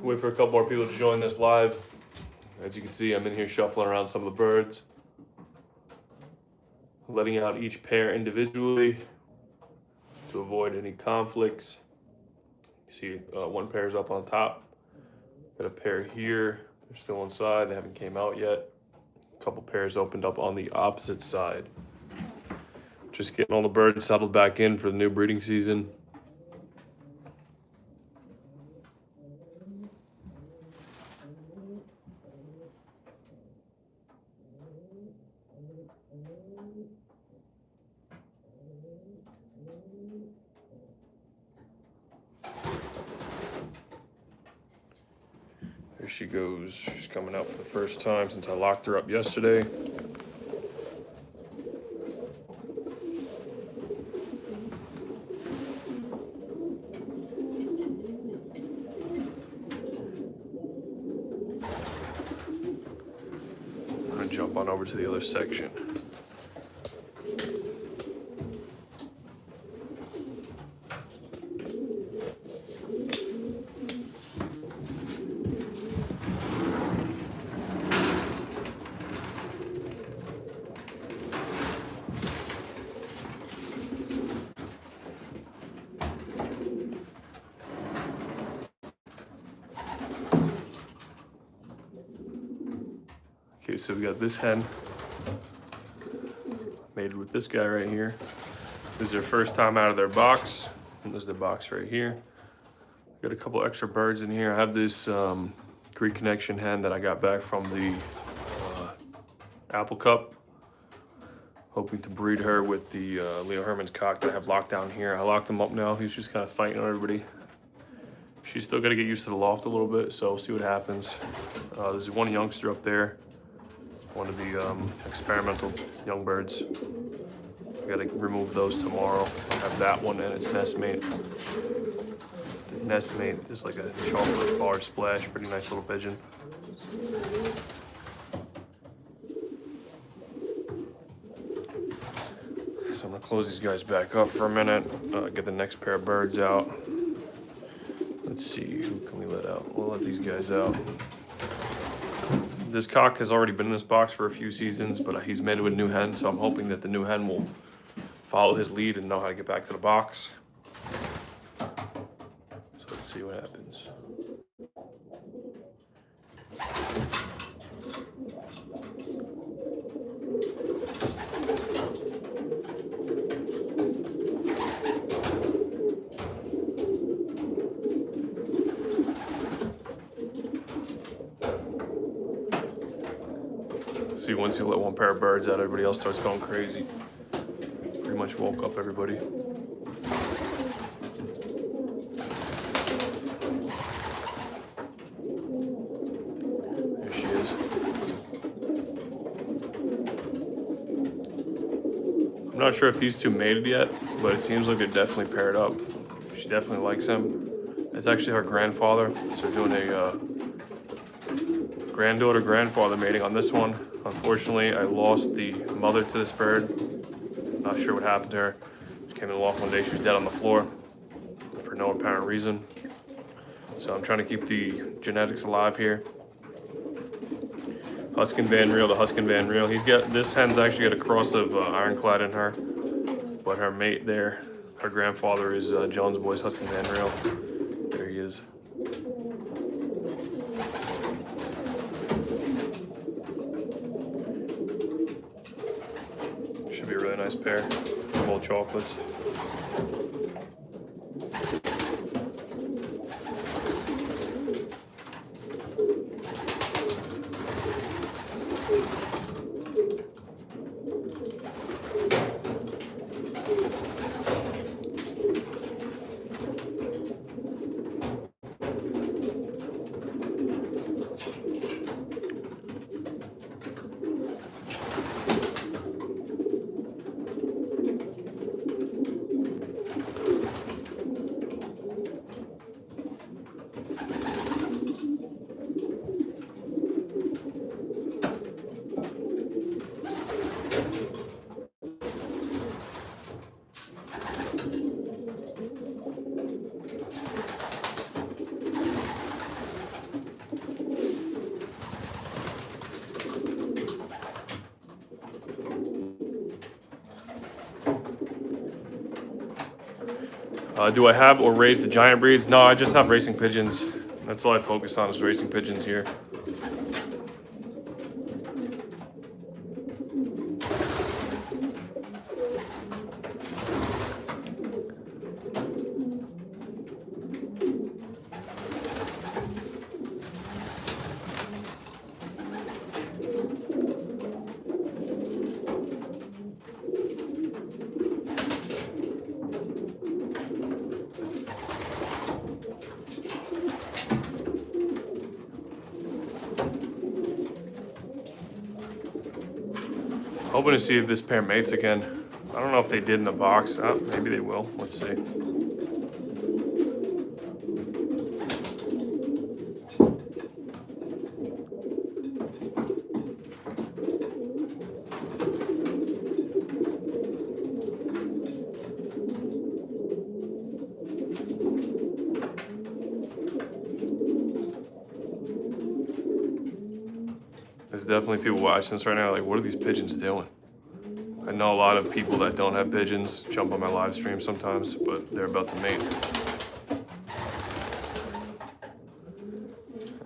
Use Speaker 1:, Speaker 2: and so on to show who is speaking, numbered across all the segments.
Speaker 1: Wait for a couple more people to join this live. As you can see, I'm in here shuffling around some of the birds, letting out each pair individually to avoid any conflicts. You see one pair is up on top. Got a pair here. They're still inside. They haven't came out yet. A couple pairs opened up on the opposite side. Just getting all the birds settled back in for the new breeding season. There she goes. She's coming out for the first time since I locked her up yesterday. I'm gonna jump on over to the other section. Okay, so we got this hen mated with this guy right here. This is their first time out of their box. And there's the box right here. Got a couple extra birds in here. I have this Greek Connection hen that I got back from the Apple Cup. Hoping to breed her with the Leo Herman's cock that I have locked down here. I locked him up now. He's just kind of fighting on everybody. She's still got to get used to the loft a little bit, so we'll see what happens. There's one youngster up there. One of the experimental young birds. I gotta remove those tomorrow. I have that one and its nestmate. The nestmate is like a chocolate bar splash, pretty nice little pigeon. So I'm gonna close these guys back up for a minute, get the next pair of birds out. Let's see, who can we let out? We'll let these guys out. This cock has already been in this box for a few seasons, but he's mated with a new hen, so I'm hoping that the new hen will follow his lead and know how to get back to the box. So let's see what happens. See, once you let one pair of birds out, everybody else starts going crazy. Pretty much woke up everybody. There she is. I'm not sure if these two mated yet, but it seems like they're definitely paired up. She definitely likes him. It's actually her grandfather, so we're doing a granddaughter-grandfather mating on this one. Unfortunately, I lost the mother to this bird. Not sure what happened to her. She came in the loft one day, she was dead on the floor for no apparent reason. So I'm trying to keep the genetics alive here. Huskin Van Riel to Huskin Van Riel. This hen's actually got a cross of Ironclad in her, but her mate there, her grandfather is Jones Boy's Huskin Van Riel. There he is. Should be a really nice pair of old chocolates. Do I have or raise the giant breeds? No, I just have racing pigeons. That's all I focus on is racing pigeons here. Hoping to see if this pair mates again. I don't know if they did in the box. Maybe they will. Let's see. There's definitely people watching this right now like, what are these pigeons doing? I know a lot of people that don't have pigeons jump on my live stream sometimes, but they're about to mate.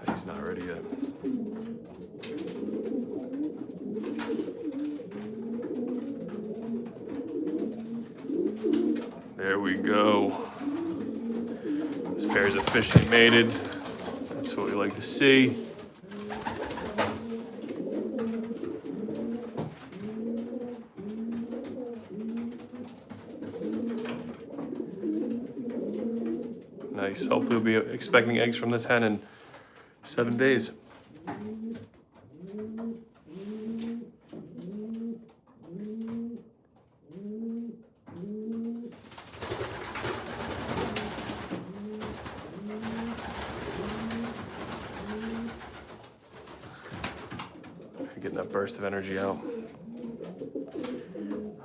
Speaker 1: He's not ready yet. There we go. This pair is officially mated. That's what we like to see. Nice. Hopefully we'll be expecting eggs from this hen in 7 days. Getting that burst of energy out.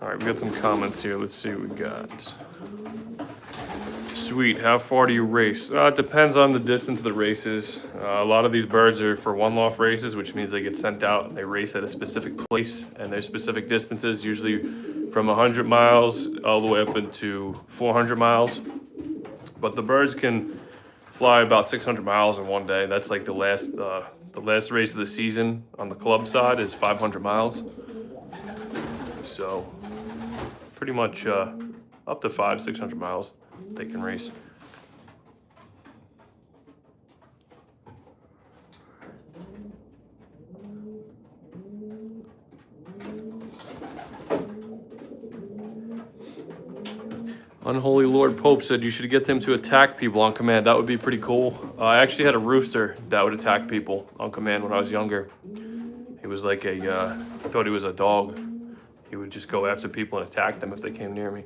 Speaker 1: All right, we got some comments here. Let's see what we got. Sweet, how far do you race? It depends on the distance of the races. A lot of these birds are for one loft races, which means they get sent out and they race at a specific place, and there's specific distances, usually from 100 miles all the way up into 400 miles. But the birds can fly about 600 miles in one day. That's like the last race of the season on the club side is 500 miles. So pretty much up to 500-600 miles they can race. Unholy Lord Pope said you should get them to attack people on command. That would be pretty cool. I actually had a rooster that would attack people on command when I was younger. He was like I thought he was a dog. He would just go after people and attack them if they came near me.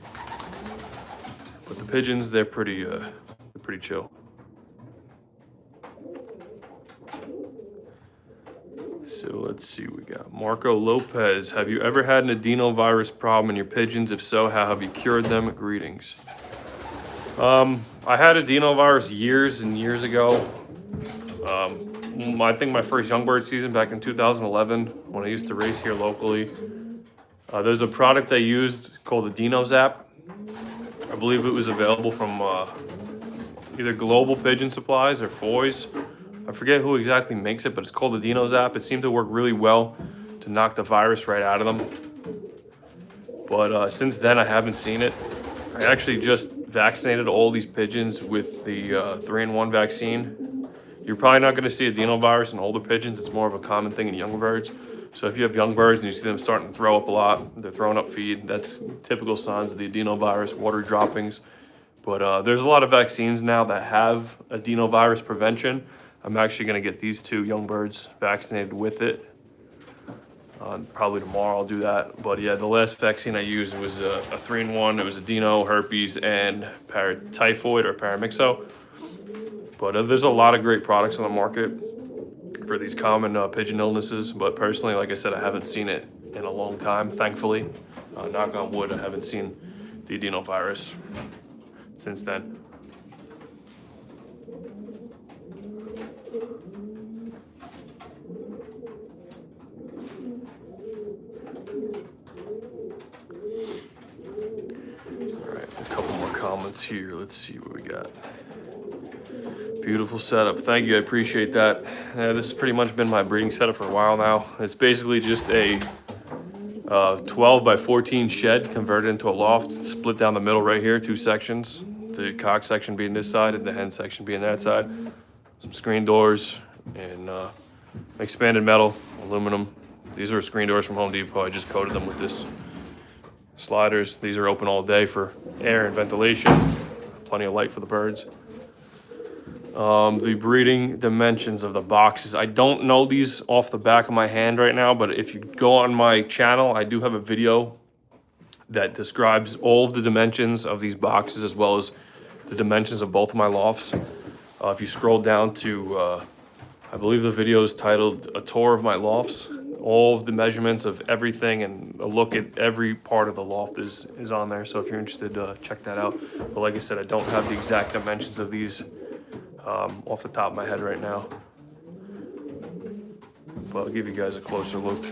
Speaker 1: But the pigeons, they're pretty chill. So let's see what we got. Marco Lopez, have you ever had an adenovirus problem in your pigeons? If so, how have you cured them? Greetings. I had adenovirus years and years ago. I think my first young bird season back in 2011 when I used to race here locally. There's a product I used called AdenoZap. I believe it was available from either Global Pigeon Supplies or Foy's. I forget who exactly makes it, but it's called AdenoZap. It seemed to work really well to knock the virus right out of them. But since then, I haven't seen it. I actually just vaccinated all these pigeons with the 3-in-1 vaccine. You're probably not going to see adenovirus in older pigeons. It's more of a common thing in younger birds. So if you have young birds and you see them starting to throw up a lot, they're throwing up feed, that's typical signs of the adenovirus, water droppings. But there's a lot of vaccines now that have adenovirus prevention. I'm actually going to get these 2 young birds vaccinated with it. Probably tomorrow I'll do that. But yeah, the last vaccine I used was a 3-in-1. It was adeno, herpes, and typhoid or paramyxo. But there's a lot of great products on the market for these common pigeon illnesses. But personally, like I said, I haven't seen it in a long time, thankfully. Knock on wood, I haven't seen the adenovirus since then. birds here. Let's see what we got. Beautiful setup. Thank you. I appreciate that. This has pretty much been my breeding setup for a while now. It's basically just a 12 by 14 shed converted into a loft, split down the middle right here, 2 sections. The cock section being this side and the hen section being that side. Some screen doors and expanded metal, aluminum. These are screen doors from Home Depot. I just coated them with this. Sliders. These are open all day for air and ventilation. Plenty of light for the birds. The breeding dimensions of the boxes. I don't know these off the back of my hand right now, but if you go on my channel, I do have a video that describes all of the dimensions of these boxes as well as the dimensions of both of my lofts. If you scroll down to, I believe the video is titled A Tour of My Lofts. All of the measurements of everything and a look at every part of the loft is on there. So if you're interested, check that out. But like I said, I don't have the exact dimensions of these off the top of my head right now, but I'll give you guys a closer look.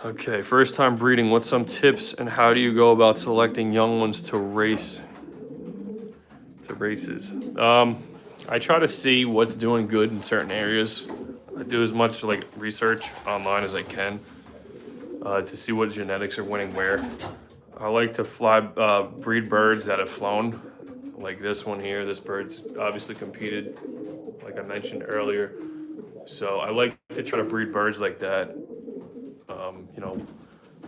Speaker 1: Okay, first time breeding. What's some tips and how do you go about selecting young ones to races? I try to see what's doing good in certain areas. I do as much like research online as I can to see what genetics are winning where. I like to breed birds that have flown, like this one here. This bird's obviously competed, like I mentioned earlier. So I like to try to breed birds like that. You know,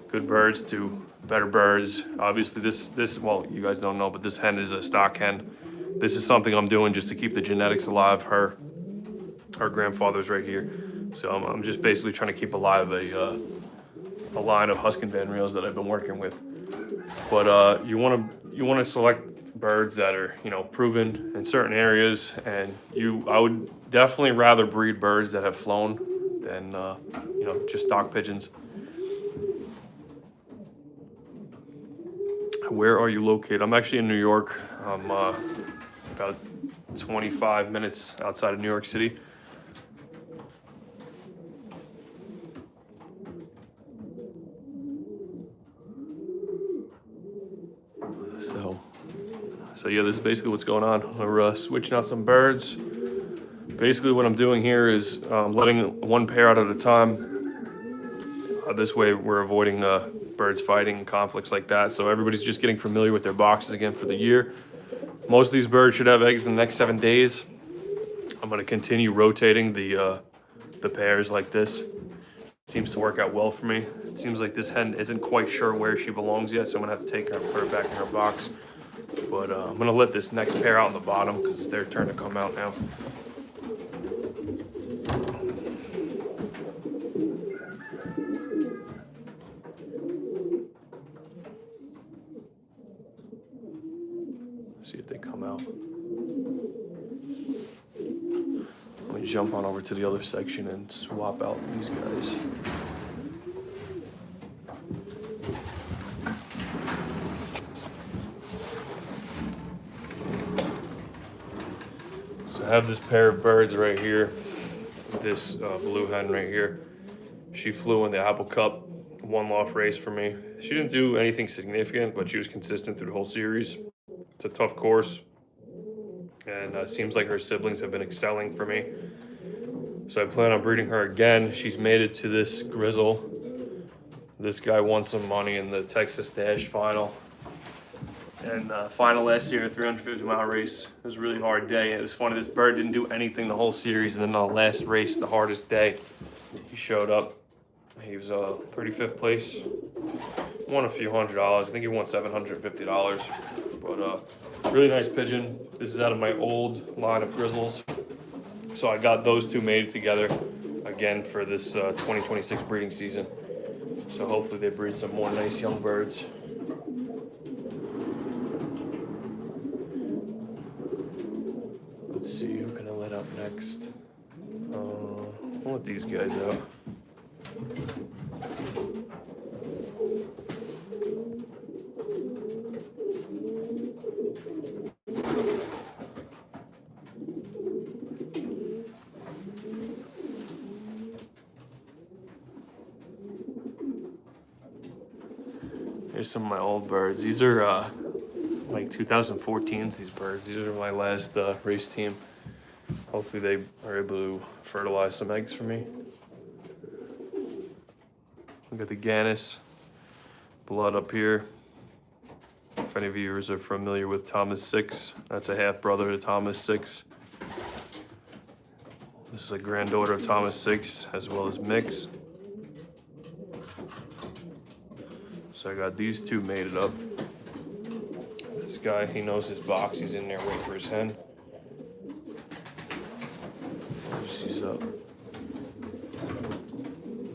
Speaker 1: good birds to better birds. Obviously this, well, you guys don't know, but this hen is a stock hen. This is something I'm doing just to keep the genetics alive. Her grandfather's right here. So I'm just basically trying to keep alive a line of Husky Van Reels that I've been working with. But you want to select birds that are, you know, proven in certain areas, and I would definitely rather breed birds that have flown than you know, just stock pigeons. Where are you located? I'm actually in New York. I'm about 25 minutes outside of New York City. So yeah, this is basically what's going on. We're switching out some birds. Basically what I'm doing here is letting one pair out at a time. This way we're avoiding birds fighting and conflicts like that. So everybody's just getting familiar with their boxes again for the year. Most of these birds should have eggs in the next 7 days. I'm gonna continue rotating the pairs like this. Seems to work out well for me. It seems like this hen isn't quite sure where she belongs yet, so I'm gonna have to take her and put her back in her box. But I'm gonna let this next pair out on the bottom because it's their turn to come out now. See if they come out. Let me jump on over to the other section and swap out these guys. So I have this pair of birds right here. This blue hen right here. She flew in the Apple Cup 1 loft race for me. She didn't do anything significant, but she was consistent through the whole series. It's a tough course, and seems like her siblings have been excelling for me. So I plan on breeding her again. She's made it to this grizzle. This guy won some money in the Texas Dash final. And final last year, 350-mile race. It was a really hard day. It was funny, this bird didn't do anything the whole series, and then the last race, the hardest day, he showed up. He was 35th place. Won a few $100s. I think he won $750. But really nice pigeon. This is out of my old line of grizzles. So I got those two mated together again for this 2026 breeding season. So hopefully they breed some more nice young birds. Let's see, who can I let out next? I'll let these guys out. Here's some of my old birds. These are like 2014's, these birds. These are my last race team. Hopefully they are able to fertilize some eggs for me. Look at the Gannis blood up here. If any viewers are familiar with Thomas 6, that's a half brother to Thomas 6. This is a granddaughter of Thomas 6, as well as Mix. So I got these two mated up. This guy, he knows his box. He's in there waiting for his hen. She's up.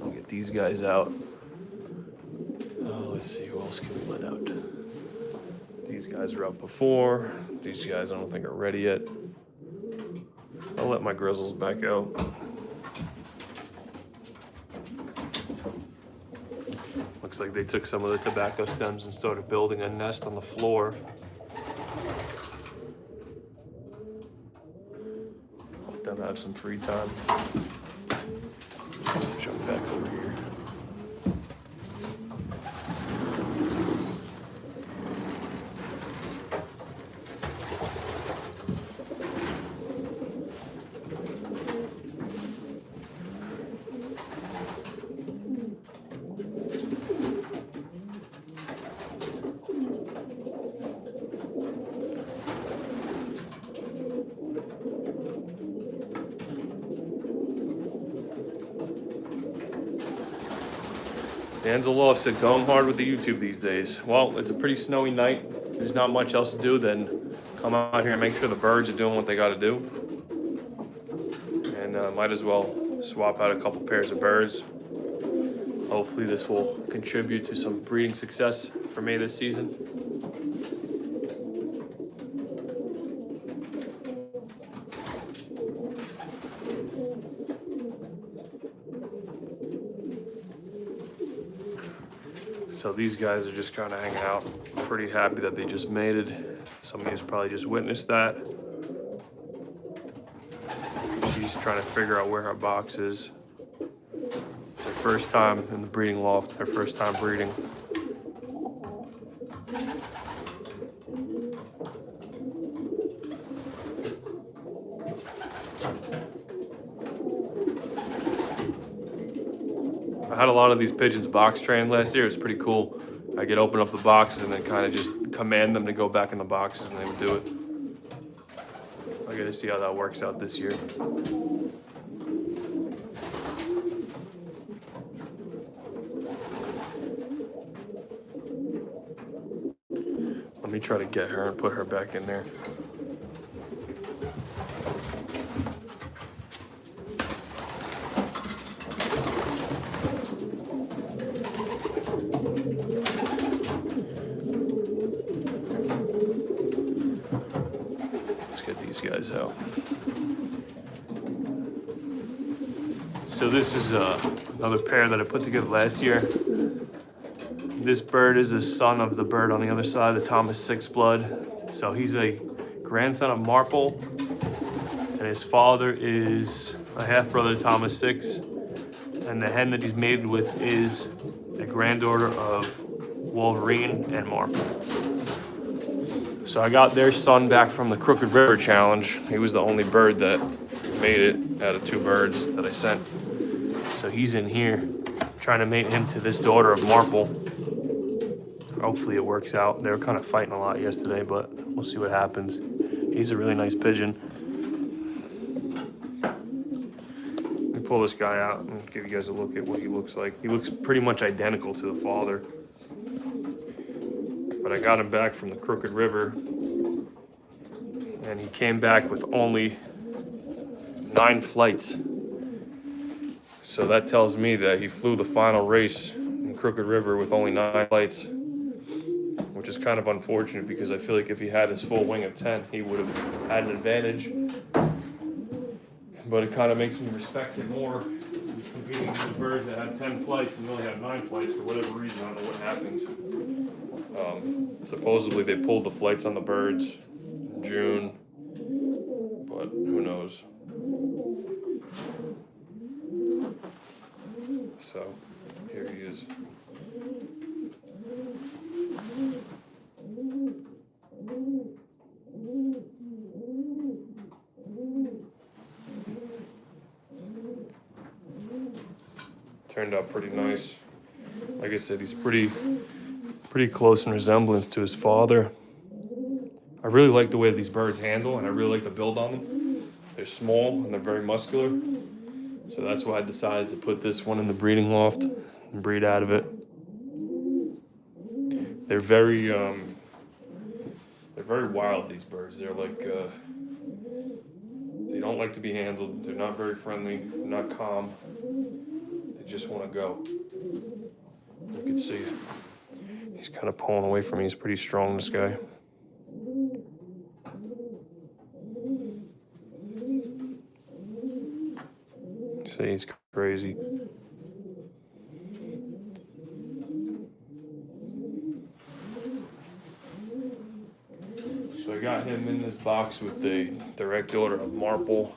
Speaker 1: I'll get these guys out. Oh, let's see, who else can we let out? These guys were up before. These guys I don't think are ready yet. I'll let my grizzles back out. Looks like they took some of the tobacco stems and started building a nest on the floor. Let them have some free time. Jump back over here. Loft said, going hard with the YouTube these days. Well, it's a pretty snowy night. There's not much else to do than come out here and make sure the birds are doing what they got to do. And might as well swap out a couple pairs of birds. Hopefully this will contribute to some breeding success for me this season. So these guys are just kind of hanging out. Pretty happy that they just mated. Some of you probably just witnessed that. She's trying to figure out where her box is. It's her first time in the breeding loft, her first time breeding. I had a lot of these pigeons box trained last year. It's pretty cool. I could open up the boxes and then kind of just command them to go back in the boxes and they would do it. I got to see how that works out this year. Let me try to get her and put her back in there. Guys out. So this is another pair that I put together last year. This bird is the son of the bird on the other side, the Thomas 6 blood. So he's a grandson of Marple, and his father is a half brother to Thomas 6. And the hen that he's mated with is a granddaughter of Wolverine and Marple. So I got their son back from the Crooked River Challenge. He was the only bird that made it out of 2 birds that I sent. So he's in here trying to mate him to this daughter of Marple. Hopefully it works out. They were kind of fighting a lot yesterday, but we'll see what happens. He's a really nice pigeon. Let me pull this guy out and give you guys a look at what he looks like. He looks pretty much identical to the father. But I got him back from the Crooked River, and he came back with only 9 flights. So that tells me that he flew the final race in Crooked River with only 9 flights, which is kind of unfortunate because I feel like if he had his full wing of 10, he would have had an advantage. But it kind of makes me respect him more. He's competing with the birds that had 10 flights and only had 9 flights for whatever reason. I don't know what happened. Supposedly they pulled the flights on the birds in June, but who knows. So here he is. turned out pretty nice. Like I said, he's pretty close in resemblance to his father. I really like the way these birds handle, and I really like the build on them. They're small and they're very muscular. So that's why I decided to put this one in the breeding loft and breed out of it. They're very wild, these birds. They're like, they don't like to be handled. They're not very friendly, they're not calm. They just want to go. You can see he's kind of pulling away from me. He's pretty strong, this guy. See, he's crazy. So I got him in this box with the direct order of Marple.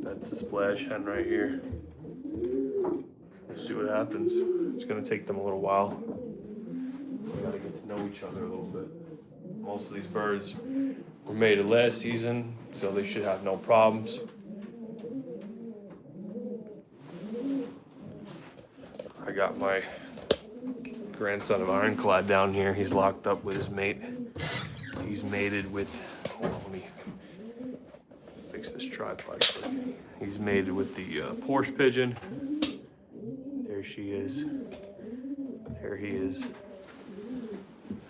Speaker 1: That's the splash hen right here. We'll see what happens. It's gonna take them a little while. We gotta get to know each other a little bit. Most of these birds were mated last season, so they should have no problems. I got my grandson of Ironclad down here. He's locked up with his mate. He's mated with, hold on, let me fix this tripod quick. He's mated with the Porsche pigeon. There she is. There he is.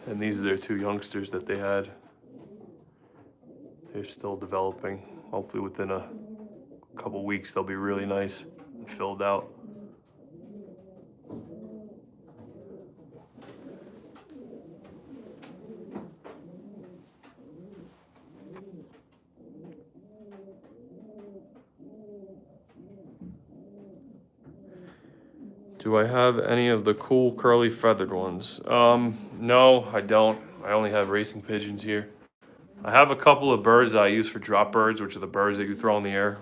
Speaker 1: And these are their two youngsters that they had. They're still developing. Hopefully within a couple weeks they'll be really nice and filled out. Do I have any of the cool curly feathered ones? No, I don't. I only have racing pigeons here. I have a couple of birds that I use for drop birds, which are the birds that you throw in the air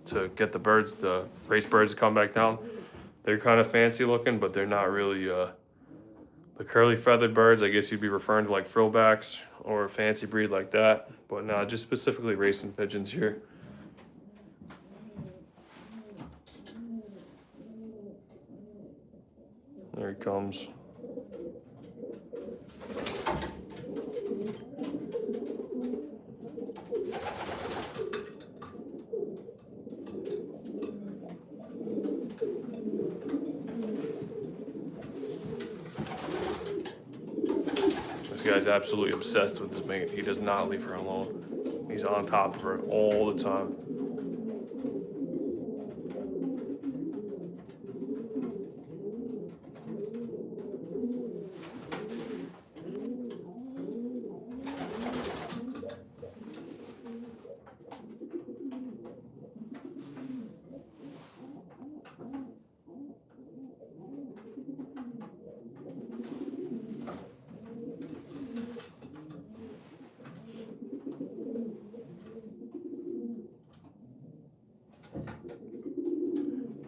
Speaker 1: to get the birds, the race birds to come back down. They're kind of fancy looking, but they're not really, the curly feathered birds, I guess you'd be referring to like frillbacks or a fancy breed like that. But no, just specifically racing pigeons here. There he comes. This guy's absolutely obsessed with his mate. He does not leave her alone. He's on top of her all the time.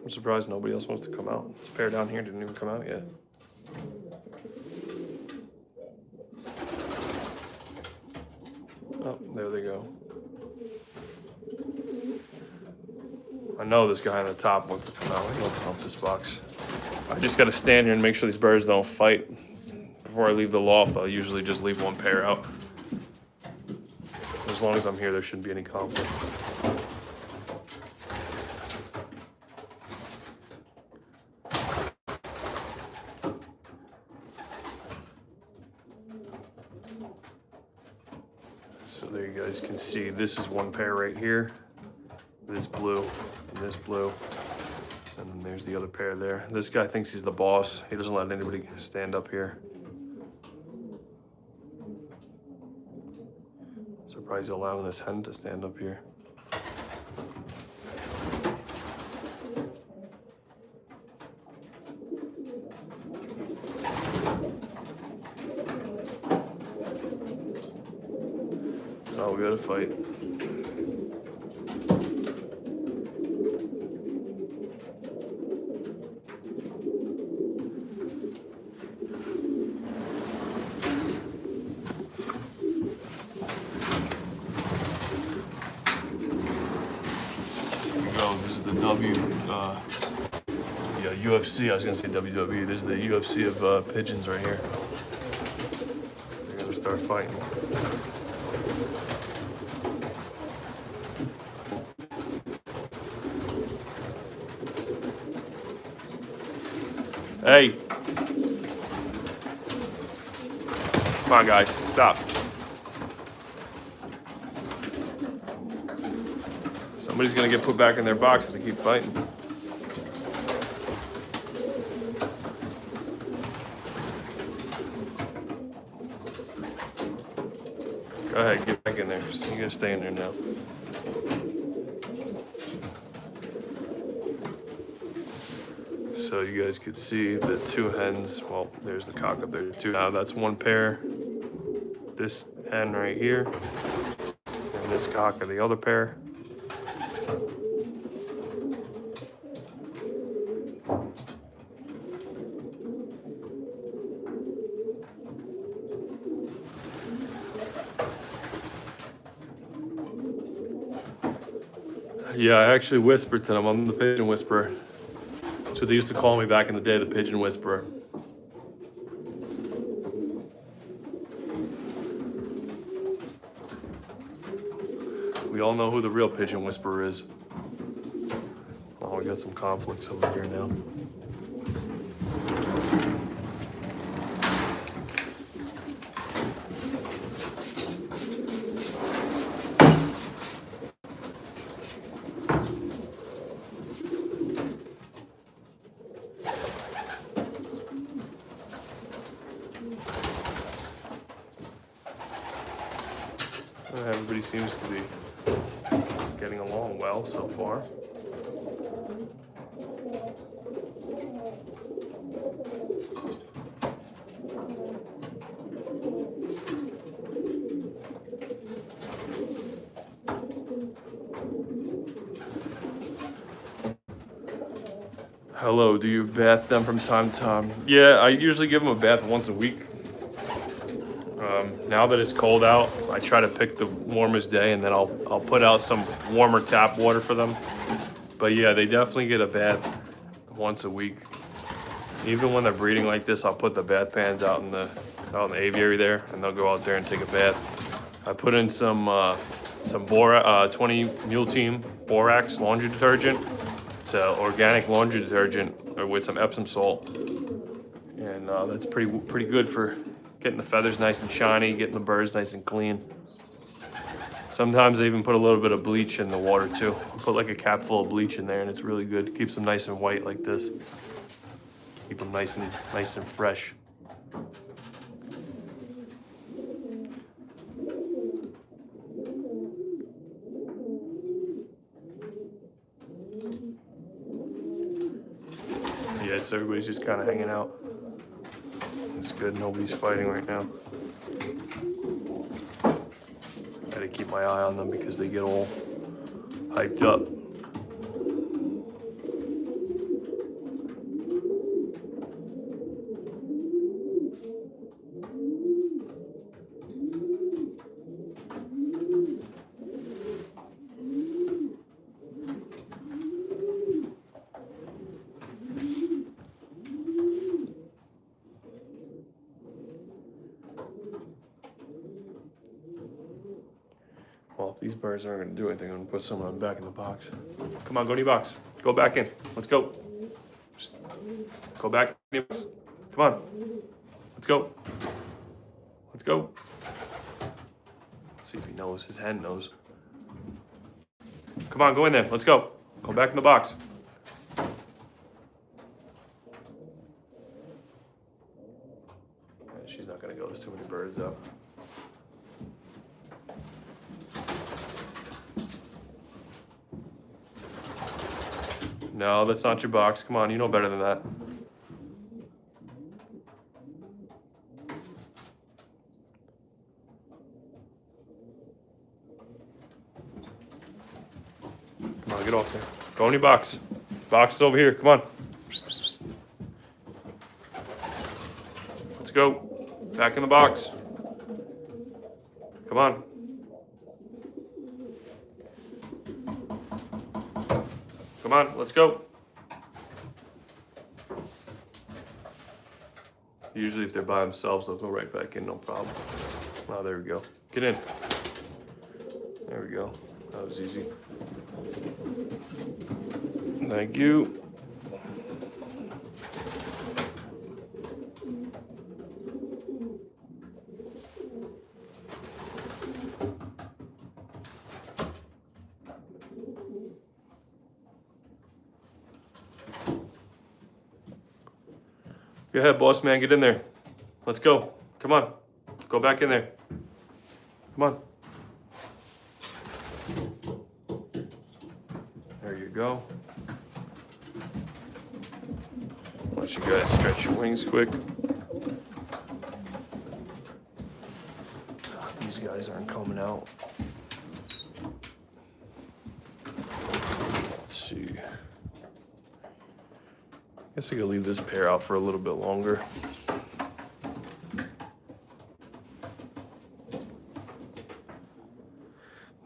Speaker 1: I'm surprised nobody else wants to come out. This pair down here didn't even come out yet. Oh, there they go. I know this guy on the top wants to come out. He'll open up this box. I just gotta stand here and make sure these birds don't fight. Before I leave the loft, I'll usually just leave one pair out. As long as I'm here, there shouldn't be any conflict. So there you guys can see, this is one pair right here. This blue and this blue. And then there's the other pair there. This guy thinks he's the boss. He doesn't let anybody stand up here. Surprised he's allowing this hen to stand up here. Oh, we gotta fight. Here we go. This is the W UFC. I was gonna say WWE. This is the UFC of pigeons right here. They're gonna start fighting. Hey. Come on, guys. Stop. Somebody's gonna get put back in their box if they keep fighting. Go ahead, get back in there. You gotta stay in there now. So you guys could see the two hens. Well, there's the cock up there too. Now that's one pair. This hen right here, and this cock are the other pair. Yeah, I actually whispered to them. I'm the pigeon whisperer. That's what they used to call me back in the day, the pigeon whisperer. We all know who the real pigeon whisperer is. Oh, we got some conflicts over here now. Everybody seems to be getting along well so far. Hello, do you bath them from time to time? Yeah, I usually give them a bath once a week. Now that it's cold out, I try to pick the warmest day, and then I'll put out some warmer tap water for them. But yeah, they definitely get a bath once a week. Even when they're breeding like this, I'll put the bath pans out in the aviary there, and they'll go out there and take a bath. I put in some 20 Mule Team Borax laundry detergent. It's an organic laundry detergent with some Epsom salt, and that's pretty good for getting the feathers nice and shiny, getting the birds nice and clean. Sometimes I even put a little bit of bleach in the water too. I put like a cap full of bleach in there, and it's really good. Keeps them nice and white like this. Keep them nice and fresh. Yeah, so everybody's just kind of hanging out. It's good, nobody's fighting right now. Gotta keep my eye on them because they get all hyped up. Well, if these birds aren't going to do anything, I'm going to put some of them back in the box. Come on, go to your box. Go back in. Let's go. Just go back in your box. Come on. Let's go. Let's go. Let's see if he knows. His hen knows. Come on, go in there. Let's go. Go back in the box. She's not going to go. There's too many birds out. No, that's not your box. Come on, you know better than that. Come on, get off there. Go in your box. Box is over here. Come on. Let's go. Back in the box. Come on. Come on, let's go. Usually if they're by themselves, they'll go right back in, no problem. Oh, there we go. Get in. There we go. That was easy. Thank you. Go ahead, boss man, get in there. Let's go. Come on. Go back in there. Come on. There you go. Let you guys stretch your wings quick. These guys aren't coming out. Let's see. Guess I could leave this pair out for a little bit longer.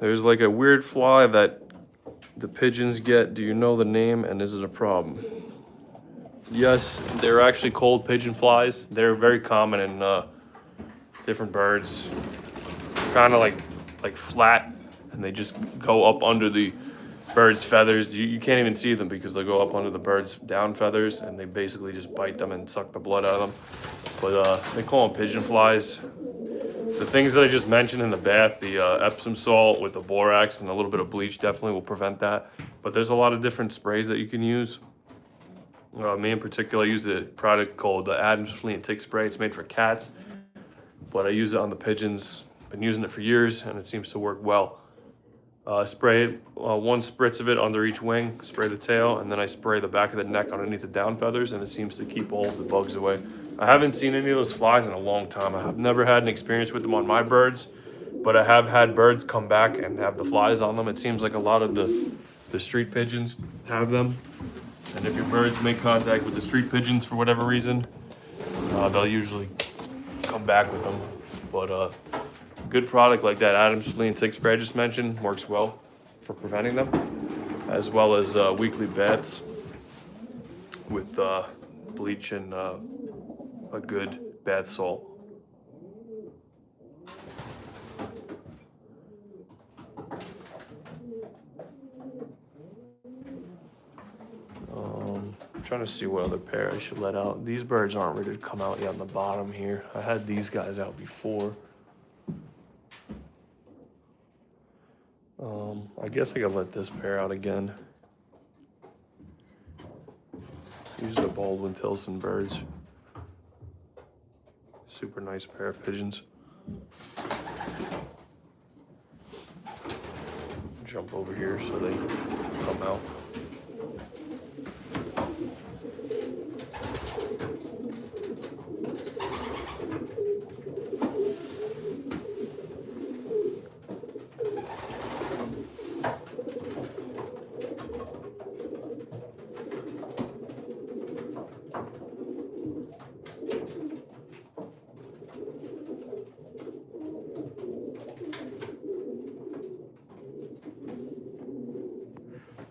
Speaker 1: There's like a weird fly that the pigeons get. Do you know the name, and is it a problem? Yes, they're actually cold pigeon flies. They're very common in different birds. Kind of like flat, and they just go up under the bird's feathers. You can't even see them because they go up under the bird's down feathers, and they basically just bite them and suck the blood out of them. But they call them pigeon flies. The things that I just mentioned in the bath, the Epsom salt with the borax and a little bit of bleach definitely will prevent that. But there's a lot of different sprays that you can use. Me in particular, I use a product called the Adam's Flea and Tick Spray. It's made for cats, but I use it on the pigeons. Been using it for years, and it seems to work well. Spray it, one spritz of it under each wing, spray the tail, and then I spray the back of the neck underneath the down feathers, and it seems to keep all the bugs away. I haven't seen any of those flies in a long time. I have never had an experience with them on my birds, but I have had birds come back and have the flies on them. It seems like a lot of the street pigeons have them. And if your birds make contact with the street pigeons for whatever reason, they'll usually come back with them. But good product like that Adam's Flea and Tick Spray I just mentioned works well for preventing them, as well as weekly baths with bleach and a good bath salt. I'm trying to see what other pair I should let out. These birds aren't ready to come out yet on the bottom here. I had these guys out before. I guess I could let this pair out again. These are Baldwin Tilson birds. Super nice pair of pigeons. Jump over here so they come out.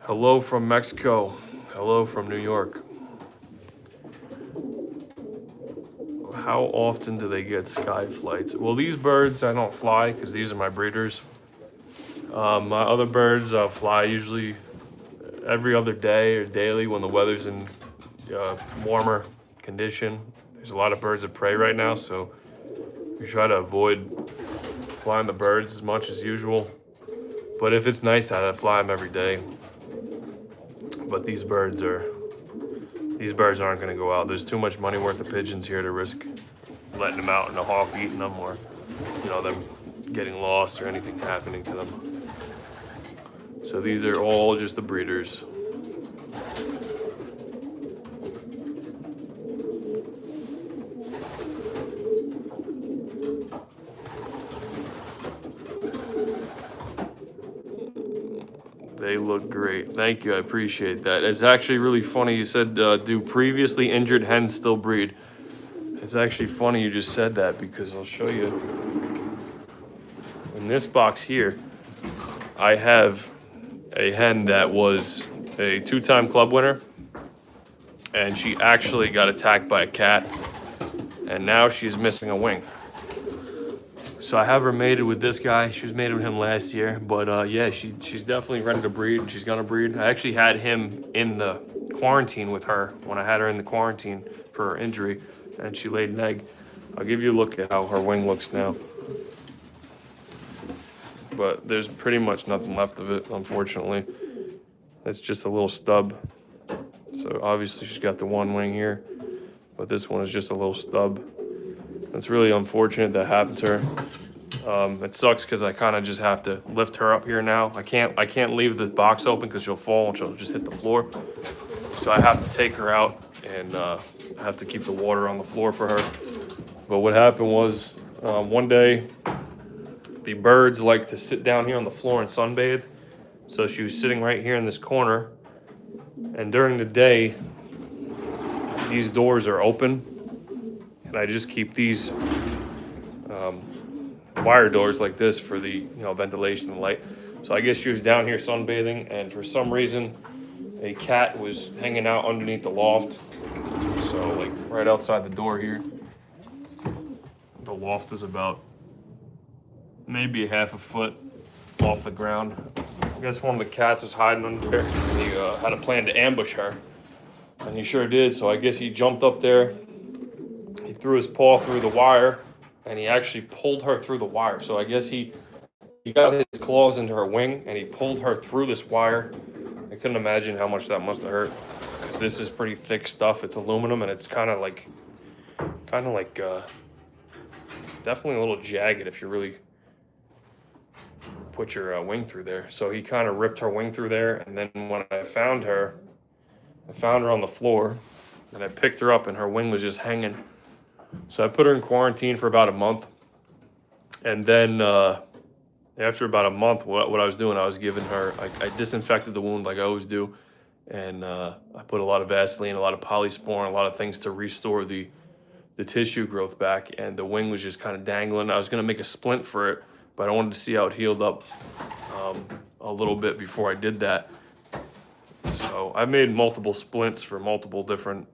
Speaker 1: Hello from Mexico. Hello from New York. How often do they get sky flights? Well, these birds, I don't fly because these are my breeders. My other birds fly usually every other day or daily when the weather's in warmer condition. There's a lot of birds of prey right now, so we try to avoid flying the birds as much as usual. But if it's nice out, I fly them every day. But these birds aren't going to go out. There's too much money worth of pigeons here to risk letting them out and a hawk eating them, or them getting lost or anything happening to them. So these are all just the breeders. They look great. Thank you. I appreciate that. It's actually really funny. You said, do previously injured hens still breed? It's actually funny you just said that because I'll show you. In this box here, I have a hen that was a 2-time club winner, and she actually got attacked by a cat and now she's missing a wing. So I have her mated with this guy. She was mated with him last year, but yeah, she's definitely ready to breed, and she's gonna breed. I actually had him in the quarantine with her when I had her in the quarantine for her injury, and she laid an egg. I'll give you a look at how her wing looks now. But there's pretty much nothing left of it, unfortunately. It's just a little stub. So obviously she's got the one wing here, but this one is just a little stub. It's really unfortunate that happened to her. It sucks because I kind of just have to lift her up here now. I can't leave the box open because she'll fall and she'll just hit the floor. So I have to take her out, and I have to keep the water on the floor for her. But what happened was one day the birds like to sit down here on the floor and sunbathe. So she was sitting right here in this corner, and during the day these doors are open, and I just keep these wire doors like this for the ventilation and light. So I guess she was down here sunbathing, and for some reason a cat was hanging out underneath the loft. So like right outside the door here, the loft is about maybe a half a foot off the ground. I guess one of the cats was hiding under there. He had a plan to ambush her, and he sure did. So I guess he jumped up there, he threw his paw through the wire, and he actually pulled her through the wire. So I guess he got his claws into her wing, and he pulled her through this wire. I couldn't imagine how much that must have hurt, because this is pretty thick stuff. It's aluminum, and it's kind of like definitely a little jagged if you really put your wing through there. So he kind of ripped her wing through there, and then when I found her on the floor, and I picked her up, and her wing was just hanging. So I put her in quarantine for about a month, and then after about a month, what I was doing, I was giving her, I disinfected the wound like I always do, and I put a lot of Vaseline, a lot of Polysporin, a lot of things to restore the tissue growth back, and the wing was just kind of dangling. I was going to make a splint for it, but I wanted to see how it healed up a little bit before I did that. So I made multiple splints for multiple different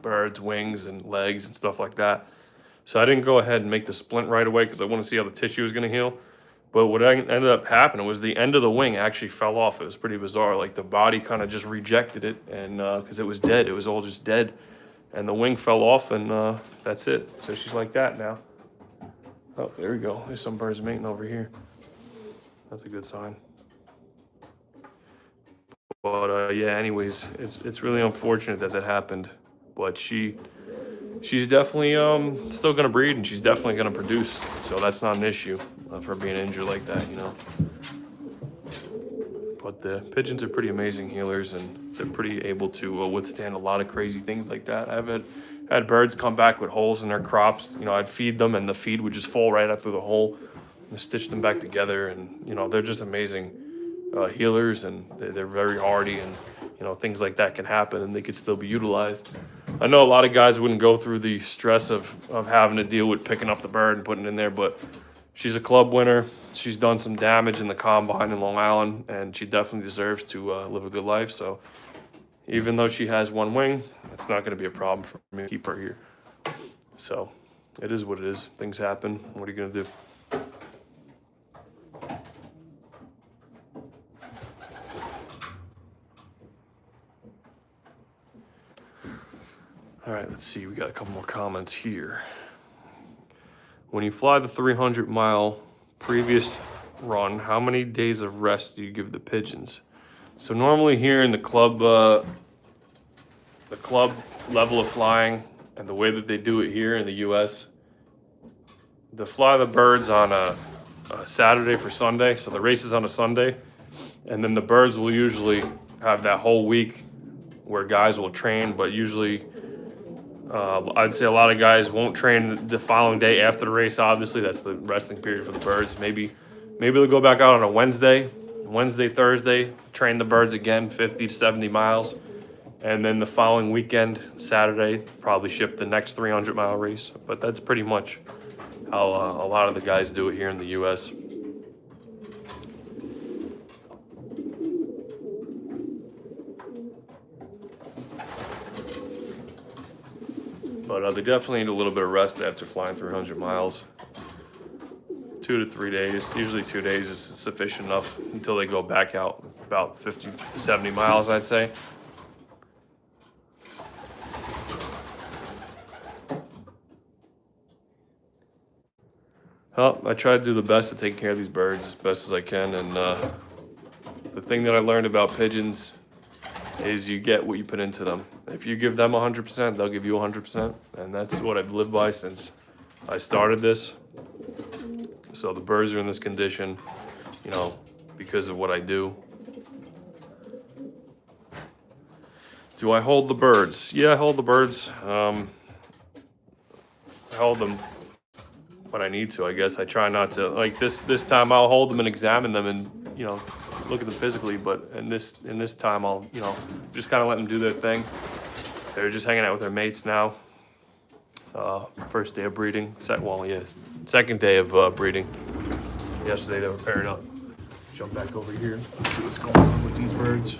Speaker 1: birds, wings, and legs and stuff like that. So I didn't go ahead and make the splint right away because I want to see how the tissue was going to heal. But what ended up happening was the end of the wing actually fell off. It was pretty bizarre. Like the body kind of just rejected it, and because it was dead, it was all just dead. And the wing fell off, and that's it. So she's like that now. Oh, there we go. There's some birds mating over here. That's a good sign. But yeah, anyways, it's really unfortunate that happened. But she's definitely still gonna breed, and she's definitely gonna produce. So that's not an issue for being injured like that, But the pigeons are pretty amazing healers, and they're pretty able to withstand a lot of crazy things like that. I've had birds come back with holes in their crops. I'd feed them, and the feed would just fall right out through the hole. And stitch them back together, and they're just amazing healers, and they're very hardy, and things like that can happen, and they could still be utilized. I know a lot of guys wouldn't go through the stress of having to deal with picking up the bird and putting it in there, but she's a club winner. She's done some damage in the combine in Long Island, and she definitely deserves to live a good life. So even though she has one wing, it's not going to be a problem for me to keep her here. So it is what it is. Things happen. What are you going to do? All right, let's see. We got a couple more comments here. When you fly the 300-mile previous run, how many days of rest do you give the pigeons? So normally here in the club level of flying, and the way that they do it here in the U.S., they fly the birds on a Saturday for Sunday. So the race is on a Sunday, and then the birds will usually have that whole week where guys will train, but usually I'd say a lot of guys won't train the following day after the race. Obviously, that's the resting period for the birds. Maybe they'll go back out on a Wednesday, Thursday, train the birds again, 50 to 70 miles. And then the following weekend, Saturday, probably ship the next 300-mile race. But that's pretty much how a lot of the guys do it here in the U.S. But they definitely need a little bit of rest after flying 300 miles. 2 to 3 days, usually 2 days is sufficient enough until they go back out about 50 to 70 miles, I'd say. Well, I try to do the best to take care of these birds as best as I can, and the thing that I learned about pigeons is you get what you put into them. If you give them 100%, they'll give you 100%, and that's what I've lived by since I started this. So the birds are in this condition, you know, because of what I do. Do I hold the birds? Yeah, I hold the birds. I hold them when I need to, I guess. I try not to, like this time I'll hold them and examine them and, you know, look at them physically, but in this time I'll, you know, just kind of let them do their thing. They're just hanging out with their mates now. First day of breeding, second day of breeding. Yesterday they were pairing up. Jump back over here, see what's going on with these birds.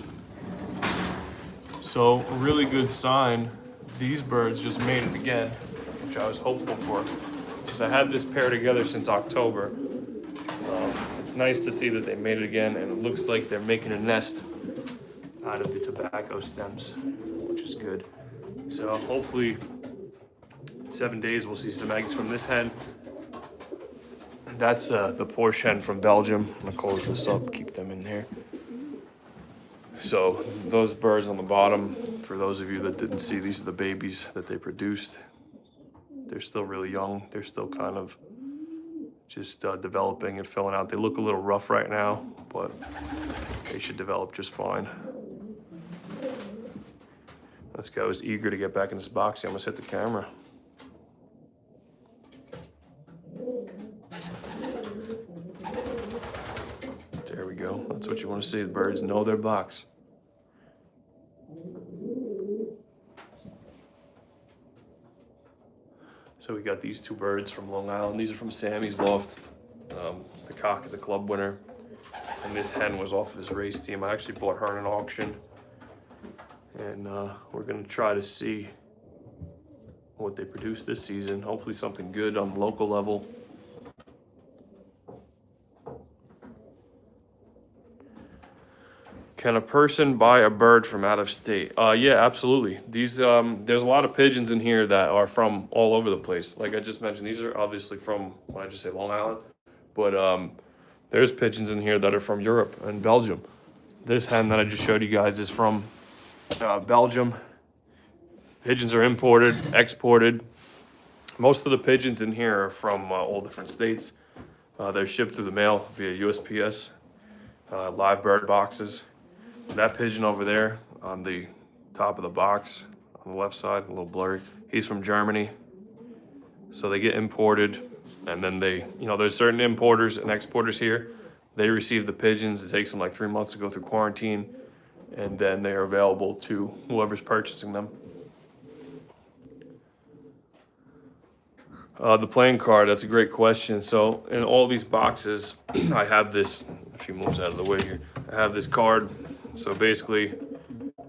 Speaker 1: So a really good sign, these birds just made it again, which I was hopeful for, because I had this pair together since October. It's nice to see that they made it again, and it looks like they're making a nest out of the tobacco stems, which is good. So hopefully 7 days we'll see some eggs from this hen. That's the Porsche hen from Belgium. I'm gonna close this up, keep them in here. So those birds on the bottom, for those of you that didn't see, these are the babies that they produced. They're still really young. They're still kind of just developing and filling out. They look a little rough right now, but they should develop just fine. This guy was eager to get back in his box. He almost hit the camera. There we go. That's what you want to see. The birds know their box. So we got these two birds from Long Island. These are from Sammy's Loft. The cock is a club winner, and this hen was off of his race team. I actually bought her in an auction, and we're gonna try to see what they produce this season. Hopefully something good on the local level. Can a person buy a bird from out of state? Yeah, absolutely. These there's a lot of pigeons in here that are from all over the place. Like I just mentioned, these are obviously from, when I just say Long Island, but there's pigeons in here that are from Europe and Belgium. This hen that I just showed you guys is from Belgium. Pigeons are imported, exported. Most of the pigeons in here are from all different states. They're shipped through the mail via USPS, live bird boxes. That pigeon over there on the top of the box on the left side, a little blurry, he's from Germany. So they get imported, and then they, you know, there's certain importers and exporters here. They receive the pigeons. It takes them like 3 months to go through quarantine, and then they are available to whoever's purchasing them. The playing card, that's a great question. So in all these boxes, I have this, a few moves out of the way here, I have this card. So basically,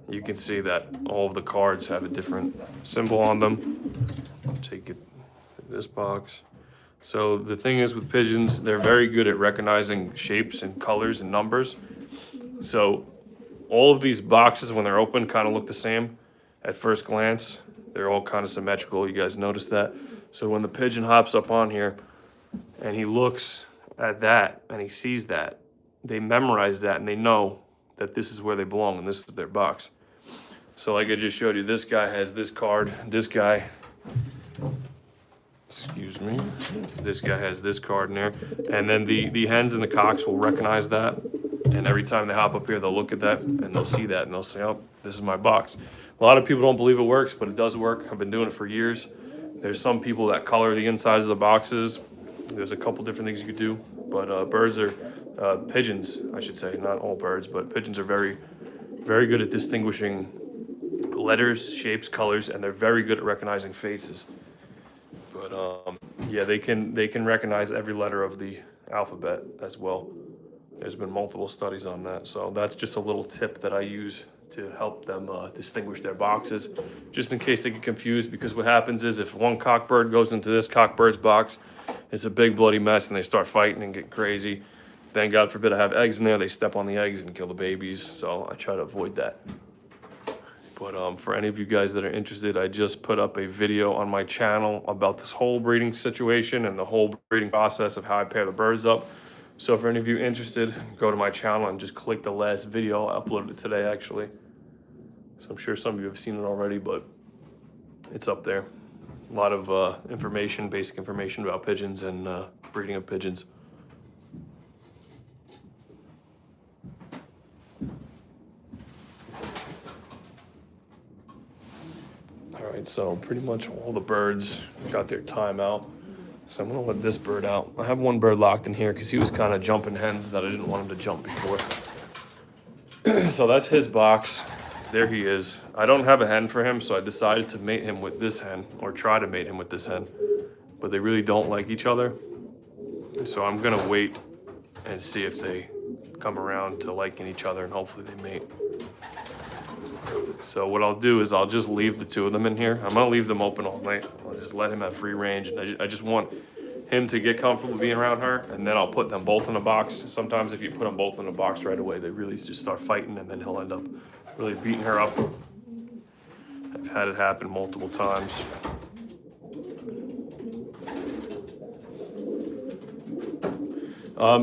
Speaker 1: you can see that all of the cards have a different symbol on them. I'll take it to this box. So the thing is with pigeons, they're very good at recognizing shapes and colors and numbers. So all of these boxes, when they're open, kind of look the same at first glance. They're all kind of symmetrical. You guys notice that? So when the pigeon hops up on here and he looks at that and he sees that, they memorize that and they know that this is where they belong and this is their box. So like I just showed you, this guy has this card, this guy, excuse me, this guy has this card in there. And then the hens and the cocks will recognize that. And every time they hop up here, they'll look at that and they'll see that and they'll say, oh, this is my box. A lot of people don't believe it works, but it does work. I've been doing it for years. There's some people that color the insides of the boxes. There's a couple different things you could do, but birds are, pigeons, I should say, not all birds, but pigeons are very, very good at distinguishing letters, shapes, colors, and they're very good at recognizing faces. But yeah, they can recognize every letter of the alphabet as well. There's been multiple studies on that, so that's just a little tip that I use to help them distinguish their boxes, just in case they get confused. Because what happens is if one cockbird goes into this cockbird's box, it's a big bloody mess and they start fighting and get crazy. Then God forbid I have eggs in there, they step on the eggs and kill the babies. So I try to avoid that. But for any of you guys that are interested, I just put up a video on my channel about this whole breeding situation and the whole breeding process of how I pair the birds up. So for any of you interested, go to my channel and just click the last video. I uploaded it today, actually. So I'm sure some of you have seen it already, but it's up there. A lot of information, basic information about pigeons and breeding of pigeons. All right, so pretty much all the birds got their time out. So I'm gonna let this bird out. I have one bird locked in here because he was kind of jumping hens that I didn't want him to jump before. So that's his box. There he is. I don't have a hen for him, so I decided to mate him with this hen, or try to mate him with this hen. But they really don't like each other. So I'm gonna wait and see if they come around to liking each other, and hopefully they mate. So what I'll do is I'll just leave the two of them in here. I'm gonna leave them open all night. I'll just let him have free range, and I just want him to get comfortable being around her, and then I'll put them both in a box. Sometimes if you put them both in a box right away, they really just start fighting, and then he'll end up really beating her up. I've had it happen multiple times.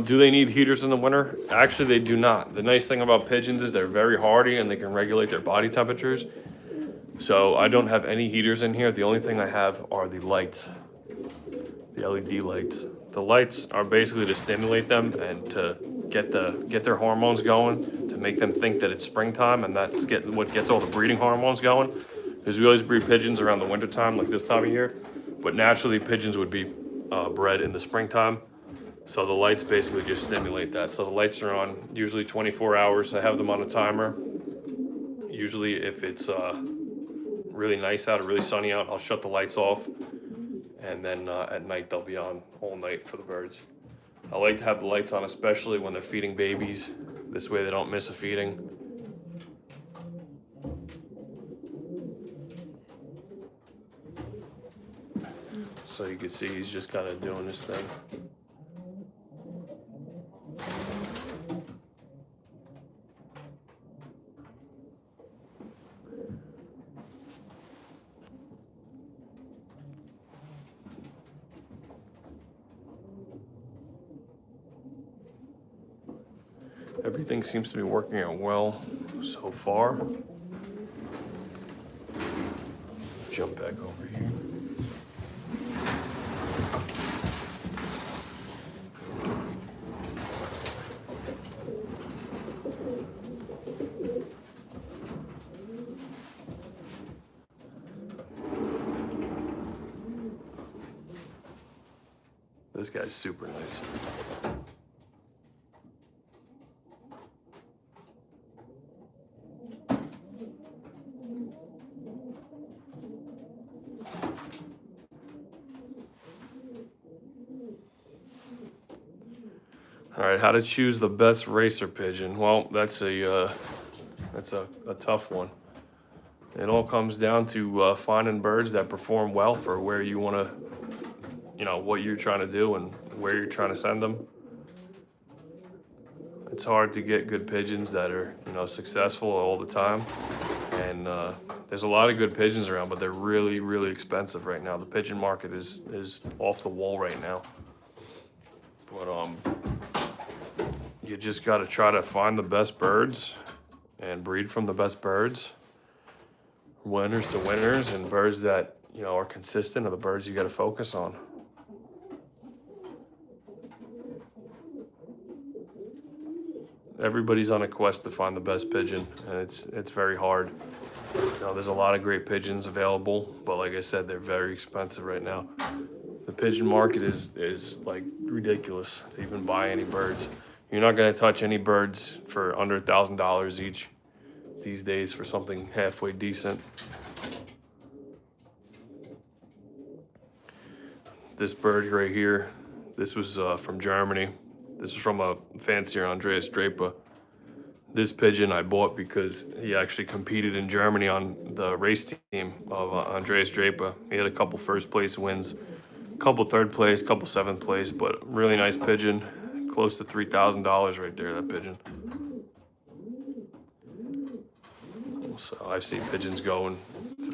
Speaker 1: Do they need heaters in the winter? Actually, they do not. The nice thing about pigeons is they're very hardy and they can regulate their body temperatures. So I don't have any heaters in here. The only thing I have are the lights, the LED lights. The lights are basically to stimulate them and to get their hormones going, to make them think that it's springtime, and that's what gets all the breeding hormones going. Because we always breed pigeons around the winter time, like this time of year. But naturally, pigeons would be bred in the springtime. So the lights basically just stimulate that. So the lights are on usually 24 hours. I have them on a timer. Usually if it's really nice out or really sunny out, I'll shut the lights off. And then at night they'll be on all night for the birds. I like to have the lights on, especially when they're feeding babies. This way they don't miss a feeding. So you can see he's just kind of doing this thing. Everything seems to be working out well so far. Jump back over here. This guy's super nice. All right, how to choose the best racer pigeon? Well, that's a tough one. It all comes down to finding birds that perform well for where you want to, what you're trying to do and where you're trying to send them. It's hard to get good pigeons that are, successful all the time. And there's a lot of good pigeons around, but they're really, really expensive right now. The pigeon market is off the wall right now. But you just got to try to find the best birds and breed from the best birds. Winners to winners, and birds that, are consistent are the birds you got to focus on. Everybody's on a quest to find the best pigeon, and it's very hard. There's a lot of great pigeons available, but like I said, they're very expensive right now. The pigeon market is like ridiculous to even buy any birds. You're not gonna touch any birds for under $1,000 each these days for something halfway decent. This bird right here, this was from Germany. This is from a fancier Andreas Draper. This pigeon I bought because he actually competed in Germany on the race team of Andreas Draper. He had a couple first place wins, a couple third place, a couple seventh place, but really nice pigeon. Close to $3,000 right there, that pigeon. So I've seen pigeons going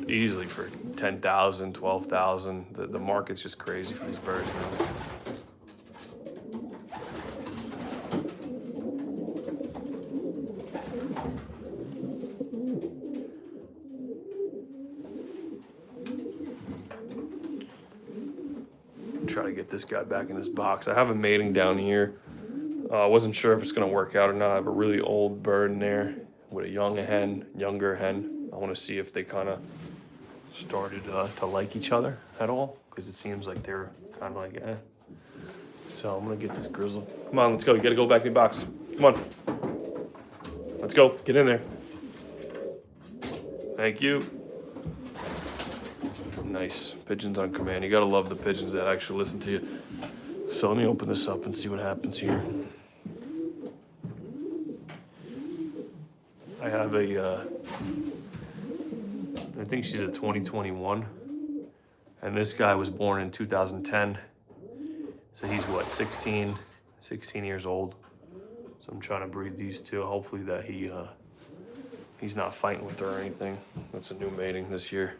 Speaker 1: easily for 10,000, 12,000. The market's just crazy for these birds now. Try to get this guy back in his box. I have a mating down here. I wasn't sure if it's gonna work out or not. I have a really old bird in there with a younger hen. I want to see if they kind of started to like each other at all, because it seems like they're kind of like So I'm gonna get this grizzle. Come on, let's go. You gotta go back to the box. Come on. Let's go. Get in there. Thank you. Nice. Pigeons on command. You gotta love the pigeons that actually listen to you. So let me open this up and see what happens here. I have I think she's a 2021. And this guy was born in 2010. So he's what, 16 years old. So I'm trying to breed these two. Hopefully that he's not fighting with her or anything. That's a new mating this year.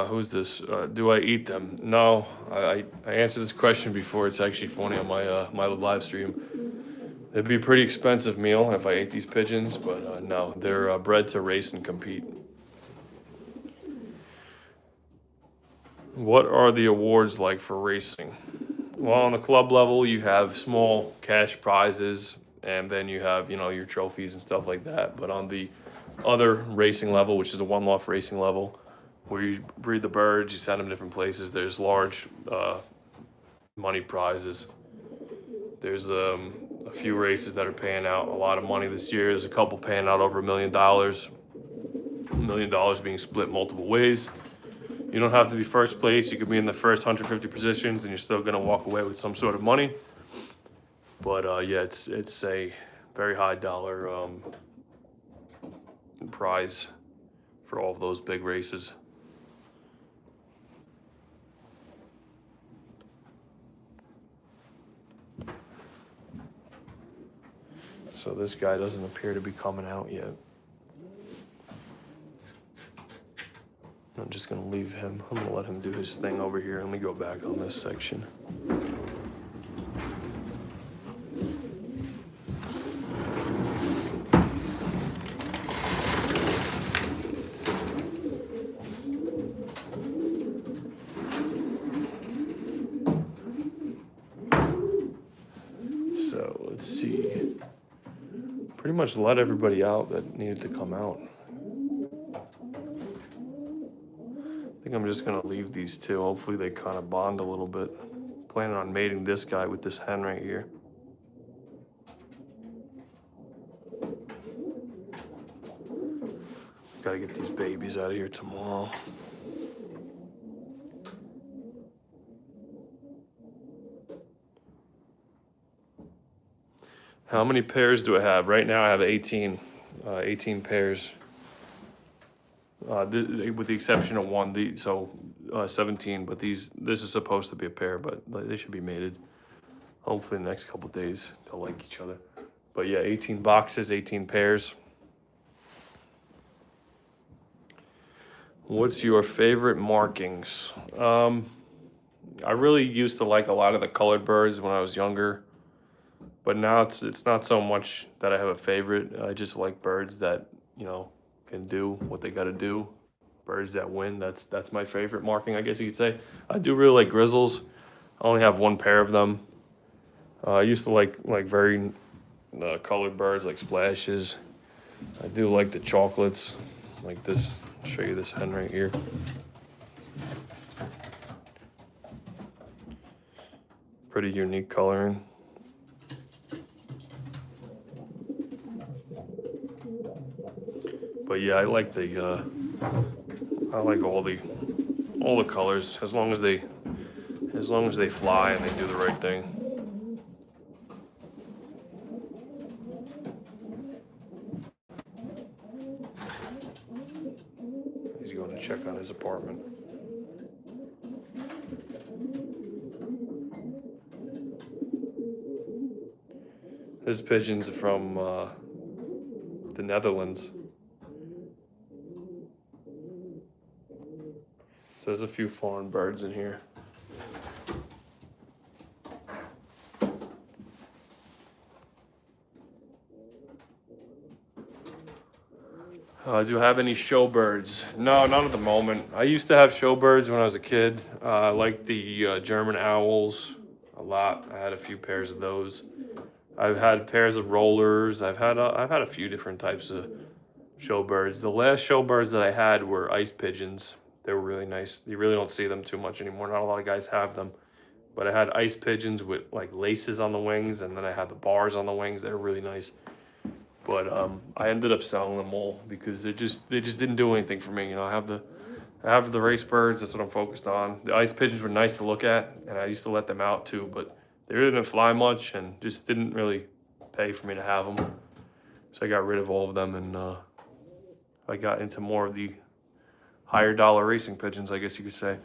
Speaker 1: Who's this? Do I eat them? No, I answered this question before. It's actually funny on my live stream. It'd be a pretty expensive meal if I ate these pigeons, but no, they're bred to race and compete. What are the awards like for racing? Well, on the club level, you have small cash prizes, and then you have, your trophies and stuff like that. But on the other racing level, which is the One Loft racing level, where you breed the birds, you send them different places, there's large money prizes. There's a few races that are paying out a lot of money this year. There's a couple paying out over $1 million. $1 million being split multiple ways. You don't have to be first place. You could be in the first 150 positions and you're still gonna walk away with some sort of money. But yeah, it's a very high dollar prize for all of those big races. So this guy doesn't appear to be coming out yet. I'm just gonna leave him. I'm gonna let him do his thing over here. Let me go back on this section. So let's see. Pretty much let everybody out that needed to come out. I think I'm just gonna leave these two. Hopefully they kind of bond a little bit. Planning on mating this guy with this hen right here. Gotta get these babies out of here tomorrow. How many pairs do I have? Right now I have 18 pairs. With the exception of one, 17, but this is supposed to be a pair, but they should be mated. Hopefully in the next couple of days, they'll like each other. But yeah, 18 boxes, 18 pairs. What's your favorite markings? I really used to like a lot of the colored birds when I was younger, but now it's not so much that I have a favorite. I just like birds that, can do what they got to do. Birds that win. That's my favorite marking, I guess you could say. I do really like grizzles. I only have one pair of them. I used to like very colored birds like splashes. I do like the chocolates, like this. I'll show you this hen right here. Pretty unique coloring. But yeah, I like all the all the colors, as long as they fly and they do the right thing. He's going to check on his apartment. This pigeon's from the Netherlands. So there's a few foreign birds in here. Do you have any showbirds? No, not at the moment. I used to have showbirds when I was a kid. I liked the German owls a lot. I had a few pairs of those. I've had pairs of rollers. I've had a few different types of showbirds. The last showbirds that I had were ice pigeons. They were really nice. You really don't see them too much anymore. Not a lot of guys have them. But I had ice pigeons with like laces on the wings, and then I had the bars on the wings. They were really nice. But I ended up selling them all because they just didn't do anything for me. You know, I have the race birds. That's what I'm focused on. The ice pigeons were nice to look at, and I used to let them out too. But they really didn't fly much, and just didn't really pay for me to have them. So I got rid of all of them, and I got into more of the higher dollar racing pigeons, I guess you could say.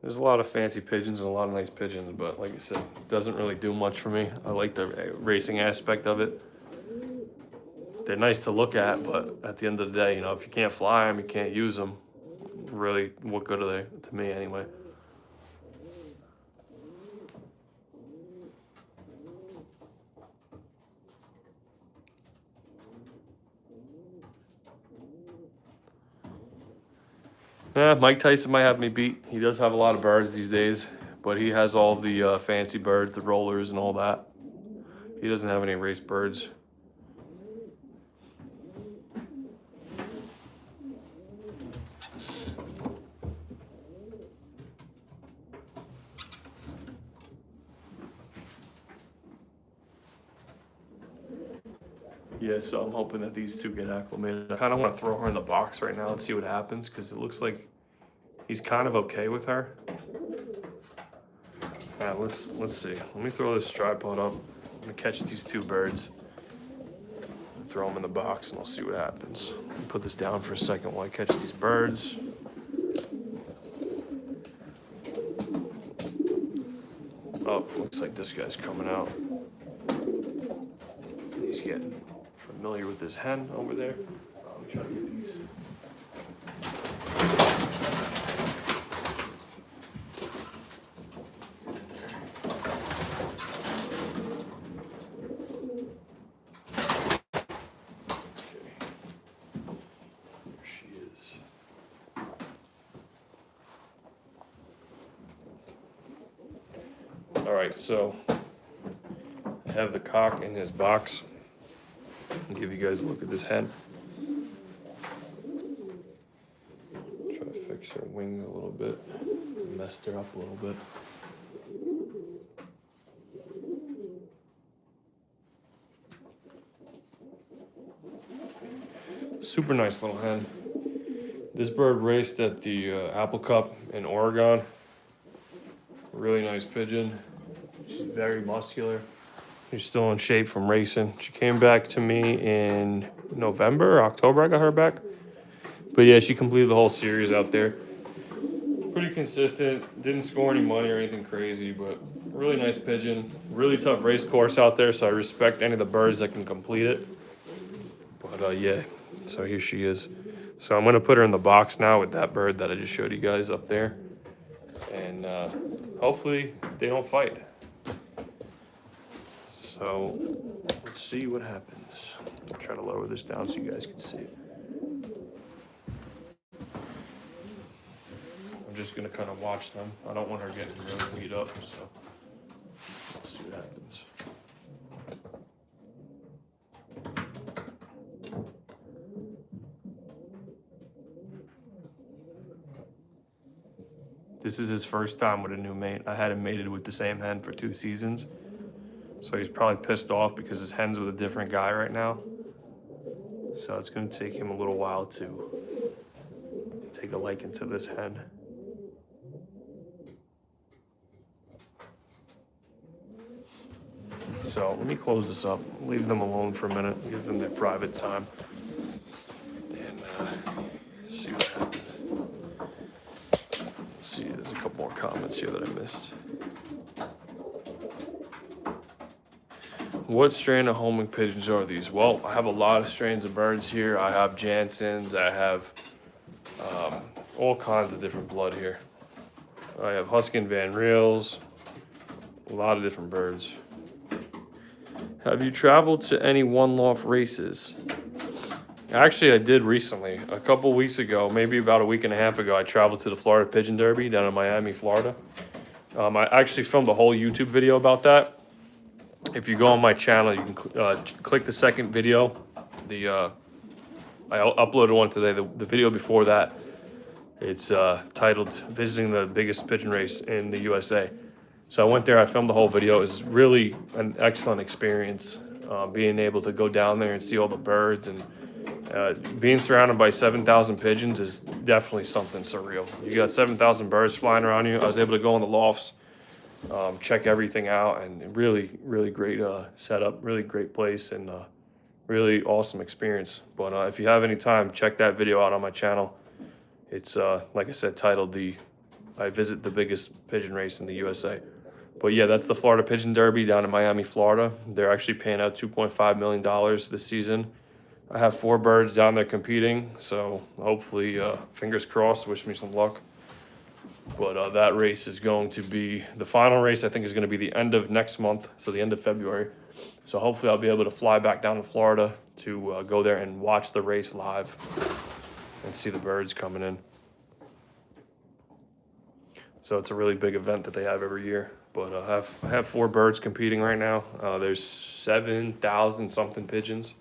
Speaker 1: There's a lot of fancy pigeons and a lot of nice pigeons, but like I said, it doesn't really do much for me. I like the racing aspect of it. They're nice to look at, but at the end of the day, you know, if you can't fly them, you can't use them. Really, what good are they to me anyway? Yeah, Mike Tyson might have me beat. He does have a lot of birds these days, but he has all the fancy birds, the rollers and all that. He doesn't have any race birds. Yeah, so I'm hoping that these two get acclimated. I kind of want to throw her in the box right now and see what happens, because it looks like he's kind of okay with her. Let's see. Let me throw this tripod up. I'm gonna catch these two birds, throw them in the box, and we'll see what happens. Let me put this down for a second while I catch these birds. Oh, looks like this guy's coming out. He's getting familiar with this hen over there. Let me try to get these. All right, so I have the cock in his box. I'll give you guys a look at this hen. Try to fix her wings a little bit. Messed her up a little bit. Super nice little hen. This bird raced at the Apple Cup in Oregon. Really nice pigeon. She's very muscular. She's still in shape from racing. She came back to me in November or October. I got her back. But yeah, she completed the whole series out there. Pretty consistent. Didn't score any money or anything crazy, but really nice pigeon. Really tough race course out there, so I respect any of the birds that can complete it. But yeah, so here she is. So I'm going to put her in the box now with that bird that I just showed you guys up there. And hopefully they don't fight. So let's see what happens. I'll try to lower this down so you guys can see it. I'm just gonna kind of watch them. I don't want her getting really beat up, so let's see what happens. This is his first time with a new mate. I had him mated with the same hen for 2 seasons. So he's probably pissed off because his hen's with a different guy right now. So it's going to take him a little while to take a liking to this hen. So let me close this up, leave them alone for a minute, give them their private time, and see what happens. Let's see, there's a couple more comments here that I missed. What strain of homing pigeons are these? Well, I have a lot of strains of birds here. I have Jansons, I have all kinds of different blood here. I have Husky Van Reels, a lot of different birds. Have you traveled to any One Loft races? Actually, I did recently. A couple weeks ago, maybe about a week and a half ago, I traveled to the Florida Pigeon Derby down in Miami, Florida. I actually filmed a whole YouTube video about that. If you go on my channel, you can click the second video. I uploaded one today. The video before that, it's titled "Visiting the Biggest Pigeon Race in the USA." So I went there. I filmed the whole video. It was really an excellent experience, being able to go down there and see all the birds, and being surrounded by 7,000 pigeons is definitely something surreal. You got 7,000 birds flying around you. I was able to go in the lofts. Check everything out, and really, really great setup, really great place, and really awesome experience. But if you have any time, check that video out on my channel. It's, like I said, titled I Visit the Biggest Pigeon Race in the USA. But yeah, that's the Florida Pigeon Derby down in Miami, Florida. They're actually paying out $2.5 million this season. I have 4 birds down there competing, so hopefully, fingers crossed, wish me some luck. But that race is going to be, the final race I think is going to be the end of next month, so the end of February. So hopefully I'll be able to fly back down to Florida to go there and watch the race live and see the birds coming in. So it's a really big event that they have every year. But I have 4 birds competing right now. There's 7,000 something pigeons.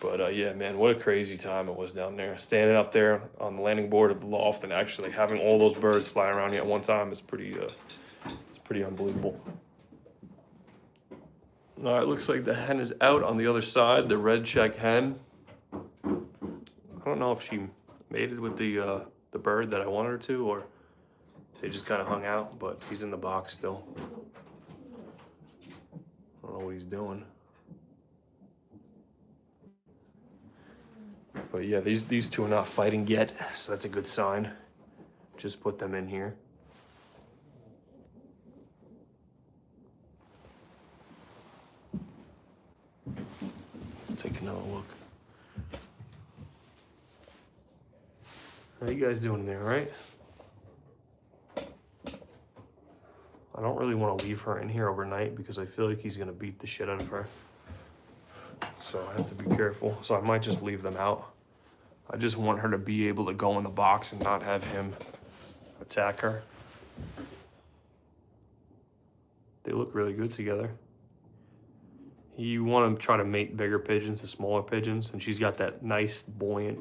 Speaker 1: But yeah, man, what a crazy time it was down there. Standing up there on the landing board of the loft and actually having all those birds flying around you at one time is pretty unbelievable. All right, looks like the hen is out on the other side, the red check hen. I don't know if she mated with the bird that I wanted her to, or they just kind of hung out, but he's in the box still. I don't know what he's doing. But yeah, these two are not fighting yet, so that's a good sign. Just put them in here. Let's take another look. How you guys doing there, right? I don't really want to leave her in here overnight because I feel like he's going to beat the shit out of her. So I have to be careful. So I might just leave them out. I just want her to be able to go in the box and not have him attack her. They look really good together. You want to try to mate bigger pigeons to smaller pigeons, and she's got that nice, buoyant,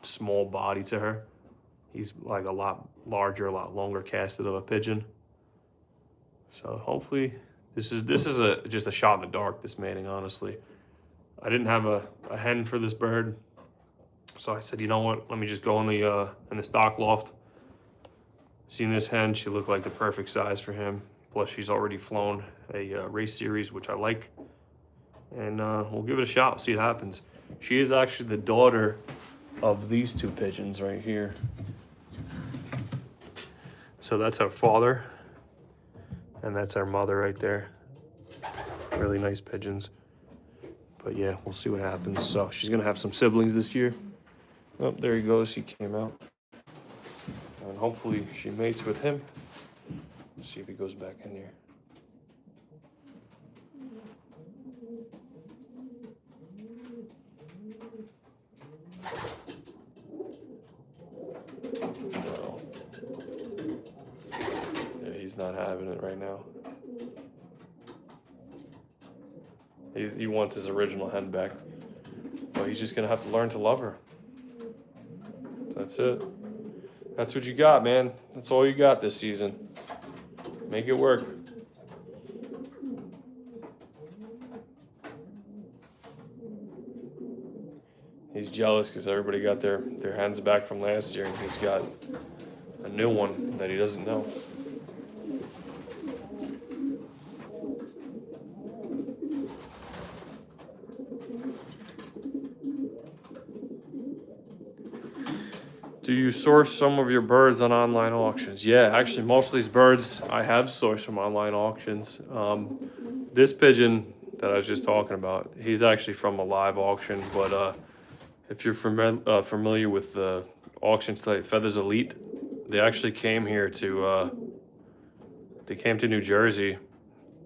Speaker 1: small body to her. He's like a lot larger, a lot longer casted of a pigeon. So hopefully, this is just a shot in the dark, this mating, honestly. I didn't have a hen for this bird, so I said, you know what, let me just go in the stock loft. Seeing this hen, she looked like the perfect size for him. Plus, she's already flown a race series, which I like. And we'll give it a shot, see what happens. She is actually the daughter of these 2 pigeons right here. So that's our father, and that's our mother right there. Really nice pigeons. But yeah, we'll see what happens. So she's gonna have some siblings this year. Oh, there he goes, he came out. And hopefully she mates with him. Let's see if he goes back in there. No. Yeah, he's not having it right now. He wants his original hen back. But he's just gonna have to learn to love her. That's it. That's what you got, man. That's all you got this season. Make it work. He's jealous because everybody got their hands back from last year, and he's got a new one that he doesn't know. Do you source some of your birds on online auctions? Yeah, actually, most of these birds I have sourced from online auctions. This pigeon that I was just talking about, he's actually from a live auction. But if you're familiar with the auction site Feathers Elite, they actually came here to New Jersey,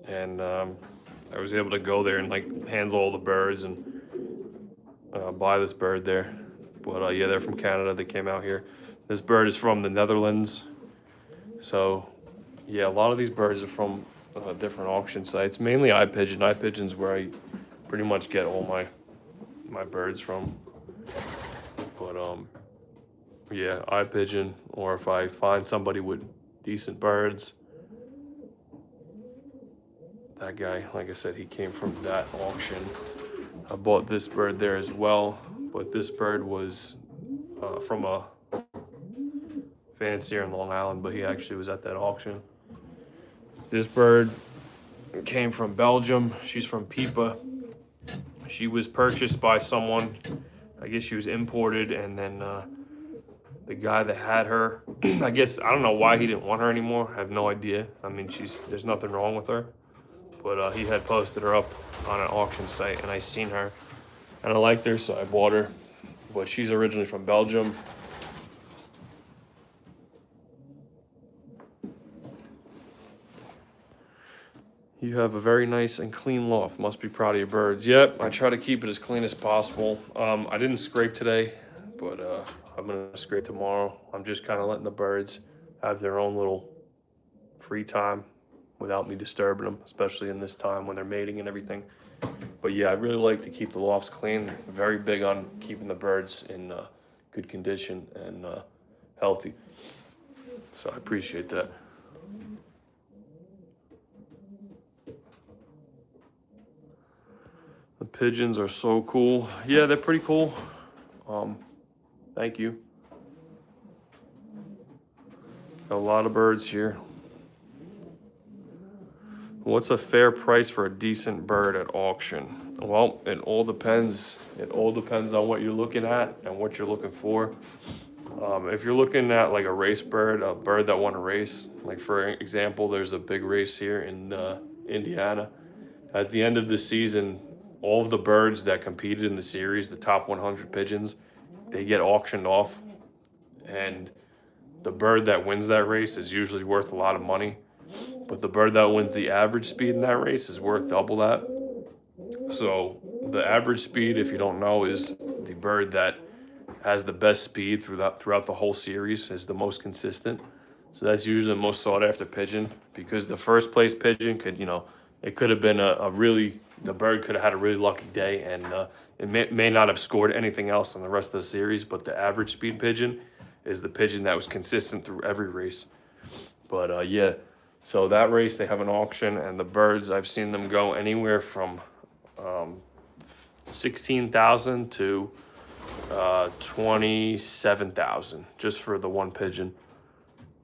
Speaker 1: and I was able to go there and like handle all the birds and buy this bird there. But yeah, they're from Canada. They came out here. This bird is from the Netherlands. So yeah, a lot of these birds are from different auction sites. Mainly iPigeon. iPigeon's where I pretty much get all my birds from. But yeah, iPigeon, or if I find somebody with decent birds. That guy, like I said, he came from that auction. I bought this bird there as well, but this bird was from a fancier in Long Island, but he actually was at that auction. This bird came from Belgium. She's from Pipa. She was purchased by someone. I guess she was imported, and then the guy that had her, I don't know why he didn't want her anymore. I have no idea. I mean, there's nothing wrong with her, but he had posted her up on an auction site, and I seen her, and I liked her, so I bought her. But she's originally from Belgium. You have a very nice and clean loft. Must be proud of your birds. Yep, I try to keep it as clean as possible. I didn't scrape today, but I'm gonna scrape tomorrow. I'm just kind of letting the birds have their own little free time without me disturbing them, especially in this time when they're mating and everything. But yeah, I really like to keep the lofts clean. Very big on keeping the birds in good condition and healthy. So I appreciate that. The pigeons are so cool. Yeah, they're pretty cool. Thank you. Got a lot of birds here. What's a fair price for a decent bird at auction? Well, it all depends. It all depends on what you're looking at and what you're looking for. If you're looking at like a race bird, a bird that won a race, like for example, there's a big race here in Indiana. At the end of the season, all of the birds that competed in the series, the top 100 pigeons, they get auctioned off. And the bird that wins that race is usually worth a lot of money. But the bird that wins the average speed in that race is worth double that. So the average speed, if you don't know, is the bird that has the best speed throughout the whole series, is the most consistent. So that's usually the most sought after pigeon, because the first place pigeon could, it could have been the bird could have had a really lucky day, and it may not have scored anything else in the rest of the series, but the average speed pigeon is the pigeon that was consistent through every race. But yeah, so that race, they have an auction, and the birds, I've seen them go anywhere from 16,000 to 27,000 just for the one pigeon.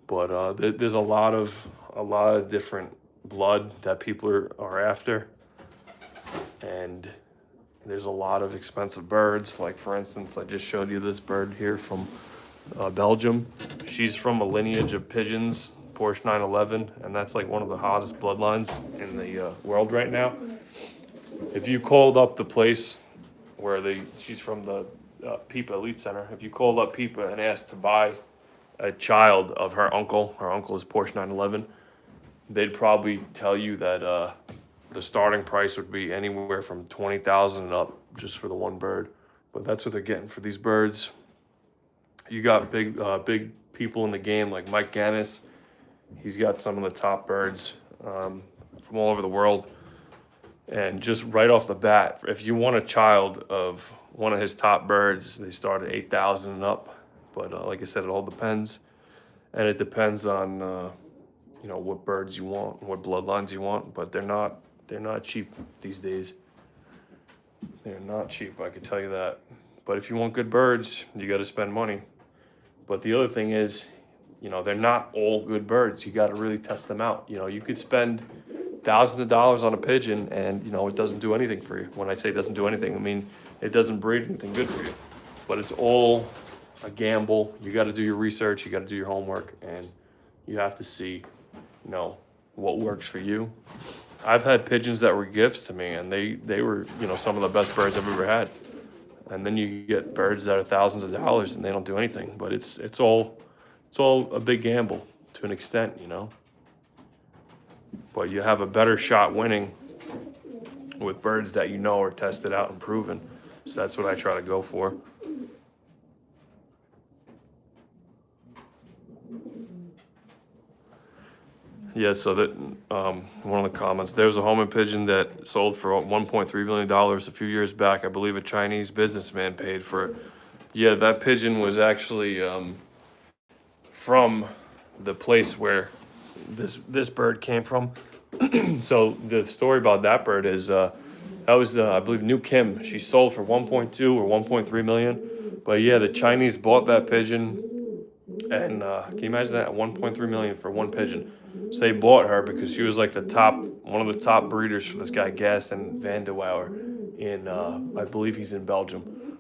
Speaker 1: But there's a lot of different blood that people are after, and there's a lot of expensive birds. Like for instance, I just showed you this bird here from Belgium. She's from a lineage of pigeons, Porsche 911, and that's like one of the hottest bloodlines in the world right now. If you called up the place where she's from, the Pipa Elite Center, if you called up Pipa and asked to buy a child of her uncle is Porsche 911, they'd probably tell you that the starting price would be anywhere from 20,000 and up just for the one bird. But that's what they're getting for these birds. You got big people in the game like Mike Gannis. He's got some of the top birds from all over the world. And just right off the bat, if you want a child of one of his top birds, they start at 8,000 and up. But like I said, it all depends. And it depends on what birds you want and what bloodlines you want. But they're not cheap these days. They're not cheap, I can tell you that. But if you want good birds, you got to spend money. But the other thing is, they're not all good birds. You got to really test them out. You could spend thousands of dollars on a pigeon and, it doesn't do anything for you. When I say it doesn't do anything, I mean, it doesn't breed anything good for you. But it's all a gamble. You got to do your research. You got to do your homework, and you have to see, what works for you. I've had pigeons that were gifts to me, and they were, some of the best birds I've ever had. And then you get birds that are thousands of dollars and they don't do anything. But it's all a big gamble to an extent, But you have a better shot winning with birds that are tested out and proven. So that's what I try to go for. Yeah, so that one of the comments, there was a homing pigeon that sold for $1.3 million a few years back. I believe a Chinese businessman paid for it. Yeah, that pigeon was actually from the place where this bird came from. So the story about that bird is that was I believe New Kim. She sold for 1.2 or 1.3 million. But yeah, the Chinese bought that pigeon, and can you imagine that? 1.3 million for one pigeon. So they bought her because she was like one of the top breeders for this guy Gaston Van de Wouwer in I believe he's in Belgium.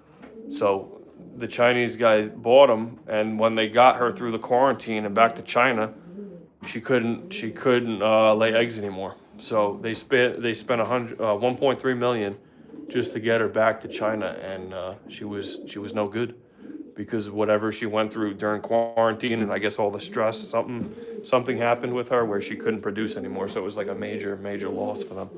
Speaker 1: So the Chinese guys bought him, and when they got her through the quarantine and back to China, she couldn't lay eggs anymore. So they spent 1.3 million just to get her back to China, and she was no good, because whatever she went through during quarantine, and I guess all the stress, something happened with her where she couldn't produce anymore. So it was like a major loss for them.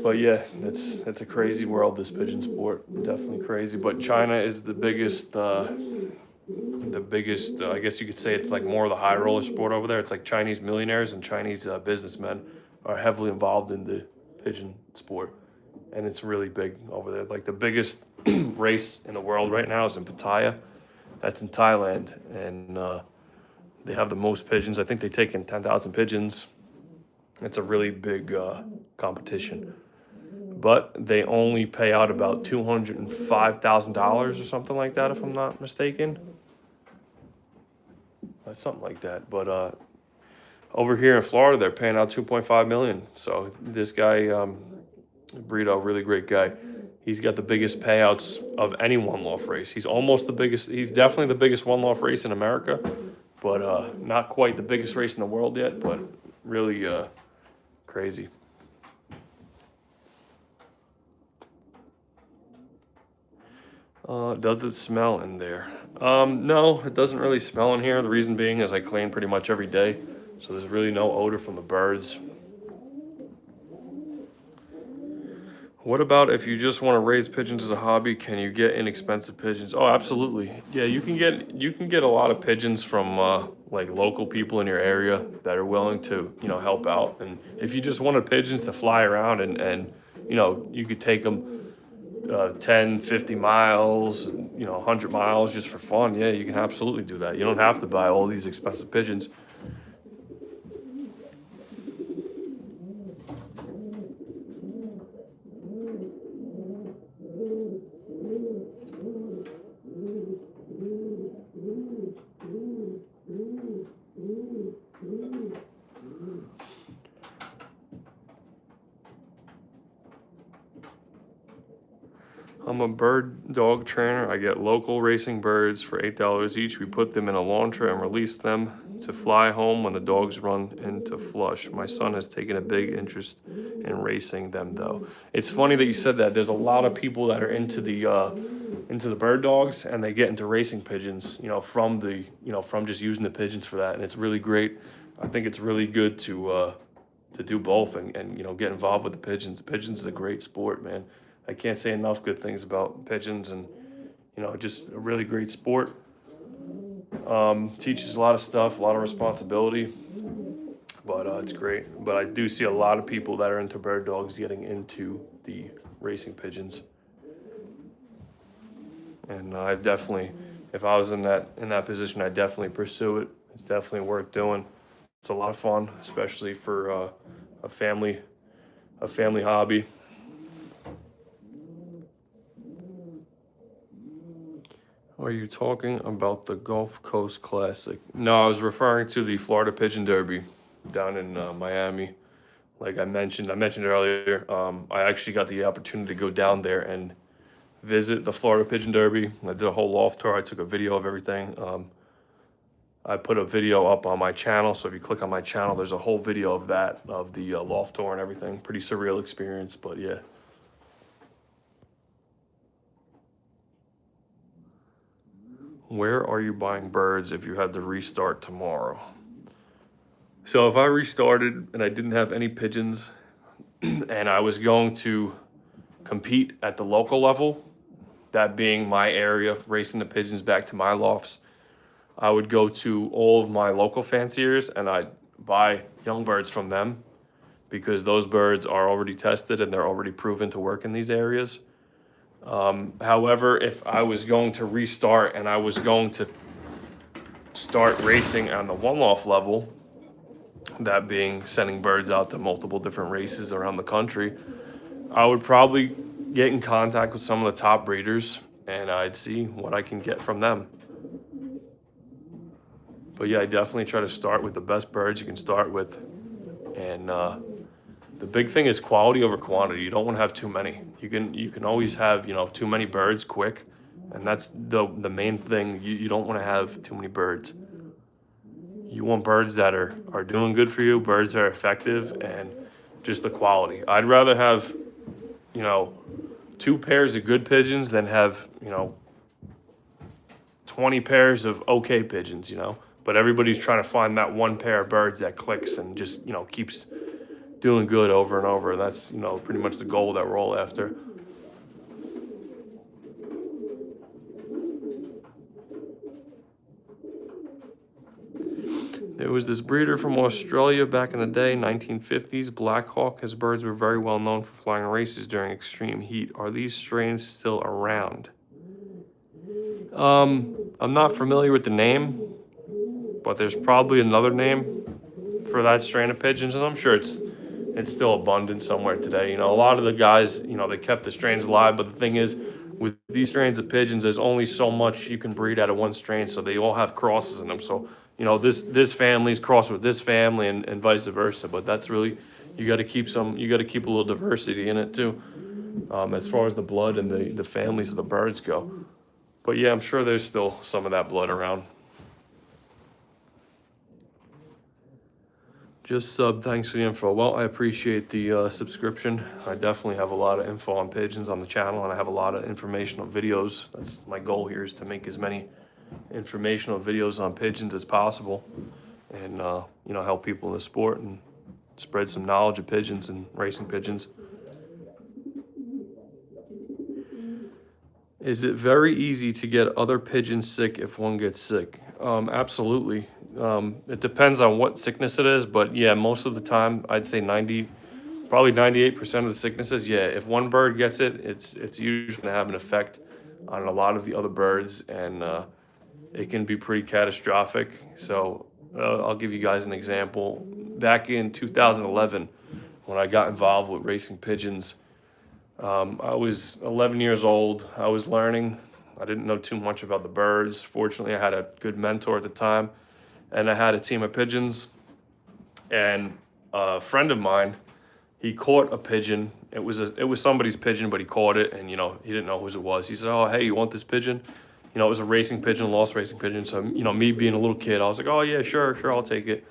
Speaker 1: But yeah, it's a crazy world, this pigeon sport. Definitely crazy. But China is the biggest. I guess you could say it's like more of the high roller sport over there. It's like Chinese millionaires and Chinese businessmen are heavily involved in the pigeon sport, and it's really big over there. Like the biggest race in the world right now is in Pattaya. That's in Thailand, and they have the most pigeons. I think they take in 10,000 pigeons. It's a really big competition, but they only pay out about $205,000 or something like that, if I'm not mistaken. Something like that. But over here in Florida, they're paying out 2.5 million. So this guy, Brito, really great guy. He's got the biggest payouts of any one-loft race. He's almost the biggest. He's definitely the biggest one-loft race in America, but not quite the biggest race in the world yet. But really crazy. Does it smell in there? No, it doesn't really smell in here. The reason being is I clean pretty much every day, so there's really no odor from the birds. What about if you just want to raise pigeons as a hobby? Can you get inexpensive pigeons? Oh, absolutely. Yeah, you can get a lot of pigeons from like local people in your area that are willing to help out. And if you just wanted pigeons to fly around and you could take them 10, 50 miles, 100 miles just for fun. Yeah, you can absolutely do that. You don't have to buy all these expensive pigeons. I'm a bird dog trainer. I get local racing birds for $8 each. We put them in a launcher and release them to fly home when the dogs run into flush. My son has taken a big interest in racing them, though. It's funny that you said that. There's a lot of people that are into the bird dogs, and they get into racing pigeons, from just using the pigeons for that. And it's really great. I think it's really good to do both and get involved with the pigeons. The pigeons is a great sport, man. I can't say enough good things about pigeons, and just a really great sport. Teaches a lot of stuff, a lot of responsibility, but it's great. But I do see a lot of people that are into bird dogs getting into the racing pigeons, and I definitely, if I was in that position, I'd definitely pursue it. It's definitely worth doing. It's a lot of fun, especially for a family hobby. Are you talking about the Gulf Coast Classic? No, I was referring to the Florida Pigeon Derby down in Miami. Like I mentioned earlier, I actually got the opportunity to go down there and visit the Florida Pigeon Derby. I did a whole loft tour. I took a video of everything. I put a video up on my channel, so if you click on my channel, there's a whole video of that, of the loft tour and everything. Pretty surreal experience, but yeah. Where are you buying birds if you had to restart tomorrow? So if I restarted and I didn't have any pigeons and I was going to compete at the local level, that being my area, racing the pigeons back to my lofts, I would go to all of my local fanciers and I'd buy young birds from them because those birds are already tested and they're already proven to work in these areas. However, if I was going to restart and I was going to start racing on the one loft level, that being sending birds out to multiple different races around the country, I would probably get in contact with some of the top breeders and I'd see what I can get from them. But yeah, I definitely try to start with the best birds you can start with. And the big thing is quality over quantity. You don't want to have too many. You can always have, too many birds quick. And that's the main thing. You don't want to have too many birds. You want birds that are doing good for you, birds that are effective, and just the quality. I'd rather have, 2 pairs of good pigeons than have, 20 pairs of okay pigeons, But everybody's trying to find that one pair of birds that clicks and just, keeps doing good over and over. That's, pretty much the goal that we're all after. There was this breeder from Australia back in the day, 1950s, Black Hawk. His birds were very well known for flying races during extreme heat. Are these strains still around? I'm not familiar with the name, but there's probably another name for that strain of pigeons, and I'm sure it's still abundant somewhere today. A lot of the guys, they kept the strains alive, but the thing is, with these strains of pigeons, there's only so much you can breed out of one strain, so they all have crosses in them. So, this family's crossed with this family and vice versa, but that's really, you got to keep a little diversity in it too, as far as the blood and the families of the birds go. But yeah, I'm sure there's still some of that blood around. Just sub, thanks for the info. Well, I appreciate the subscription. I definitely have a lot of info on pigeons on the channel, and I have a lot of informational videos. That's my goal here, is to make as many informational videos on pigeons as possible, and help people in the sport and spread some knowledge of pigeons and racing pigeons. Is it very easy to get other pigeons sick if one gets sick? Absolutely. It depends on what sickness it is, but yeah, most of the time, I'd say probably 98% of the sicknesses, yeah, if one bird gets it, it's usually gonna have an effect on a lot of the other birds, and it can be pretty catastrophic. So I'll give you guys an example. Back in 2011, when I got involved with racing pigeons, I was 11 years old. I was learning. I didn't know too much about the birds. Fortunately, I had a good mentor at the time, and I had a team of pigeons. And a friend of mine, he caught a pigeon. It was somebody's pigeon, but he caught it, and he didn't know whose it was. He said, "Oh, hey, you want this pigeon?" It was a racing pigeon, lost racing pigeon. So me being a little kid, I was like, "Oh yeah, sure, I'll take it."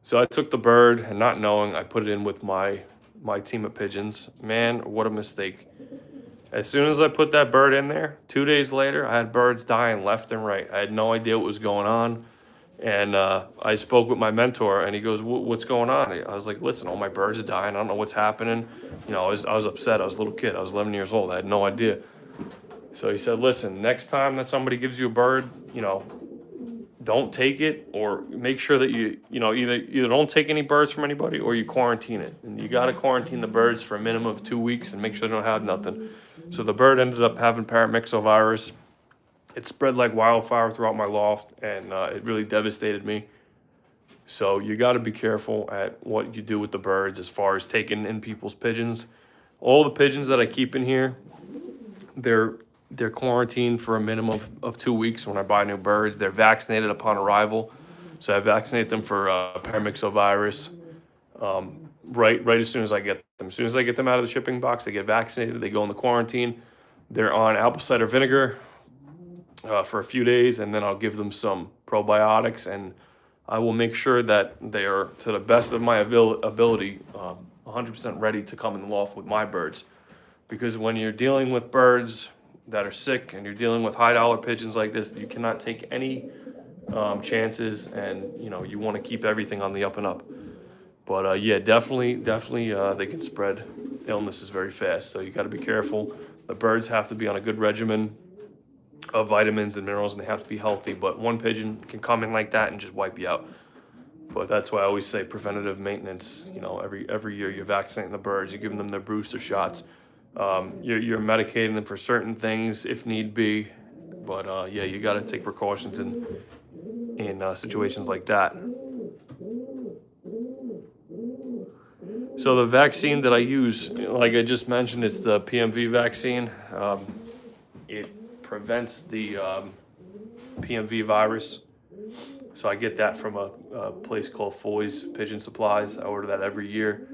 Speaker 1: So I took the bird, and not knowing, I put it in with my team of pigeons. Man, what a mistake. As soon as I put that bird in there, 2 days later, I had birds dying left and right. I had no idea what was going on. And I spoke with my mentor, and he goes, "What's going on?" I was like, "Listen, all my birds are dying. I don't know what's happening." I was upset. I was a little kid. I was 11 years old. I had no idea. So he said, "Listen, next time that somebody gives you a bird, don't take it, or make sure that you either don't take any birds from anybody, or you quarantine it. And you got to quarantine the birds for a minimum of 2 weeks and make sure they don't have nothing." So the bird ended up having paramyxovirus. It spread like wildfire throughout my loft, and it really devastated me. So you got to be careful at what you do with the birds as far as taking in people's pigeons. All the pigeons that I keep in here, they're They're quarantined for a minimum of 2 weeks when I buy new birds. They're vaccinated upon arrival. So I vaccinate them for paramyxovirus right as soon as I get them. As soon as I get them out of the shipping box, they get vaccinated. They go into quarantine. They're on apple cider vinegar for a few days, and then I'll give them some probiotics, and I will make sure that they are, to the best of my ability, 100% ready to come in the loft with my birds. Because when you're dealing with birds that are sick and you're dealing with high dollar pigeons like this, you cannot take any chances, and you want to keep everything on the up and up. But yeah, definitely, they can spread illnesses very fast. So you got to be careful. The birds have to be on a good regimen of vitamins and minerals, and they have to be healthy. But one pigeon can come in like that and just wipe you out. But that's why I always say preventative maintenance. Every year you're vaccinating the birds, you're giving them their booster shots. You're medicating them for certain things if need be. But yeah, you got to take precautions in situations like that. So the vaccine that I use, like I just mentioned, it's the PMV vaccine. It prevents the PMV virus. So I get that from a place called Foy's Pigeon Supplies. I order that every year.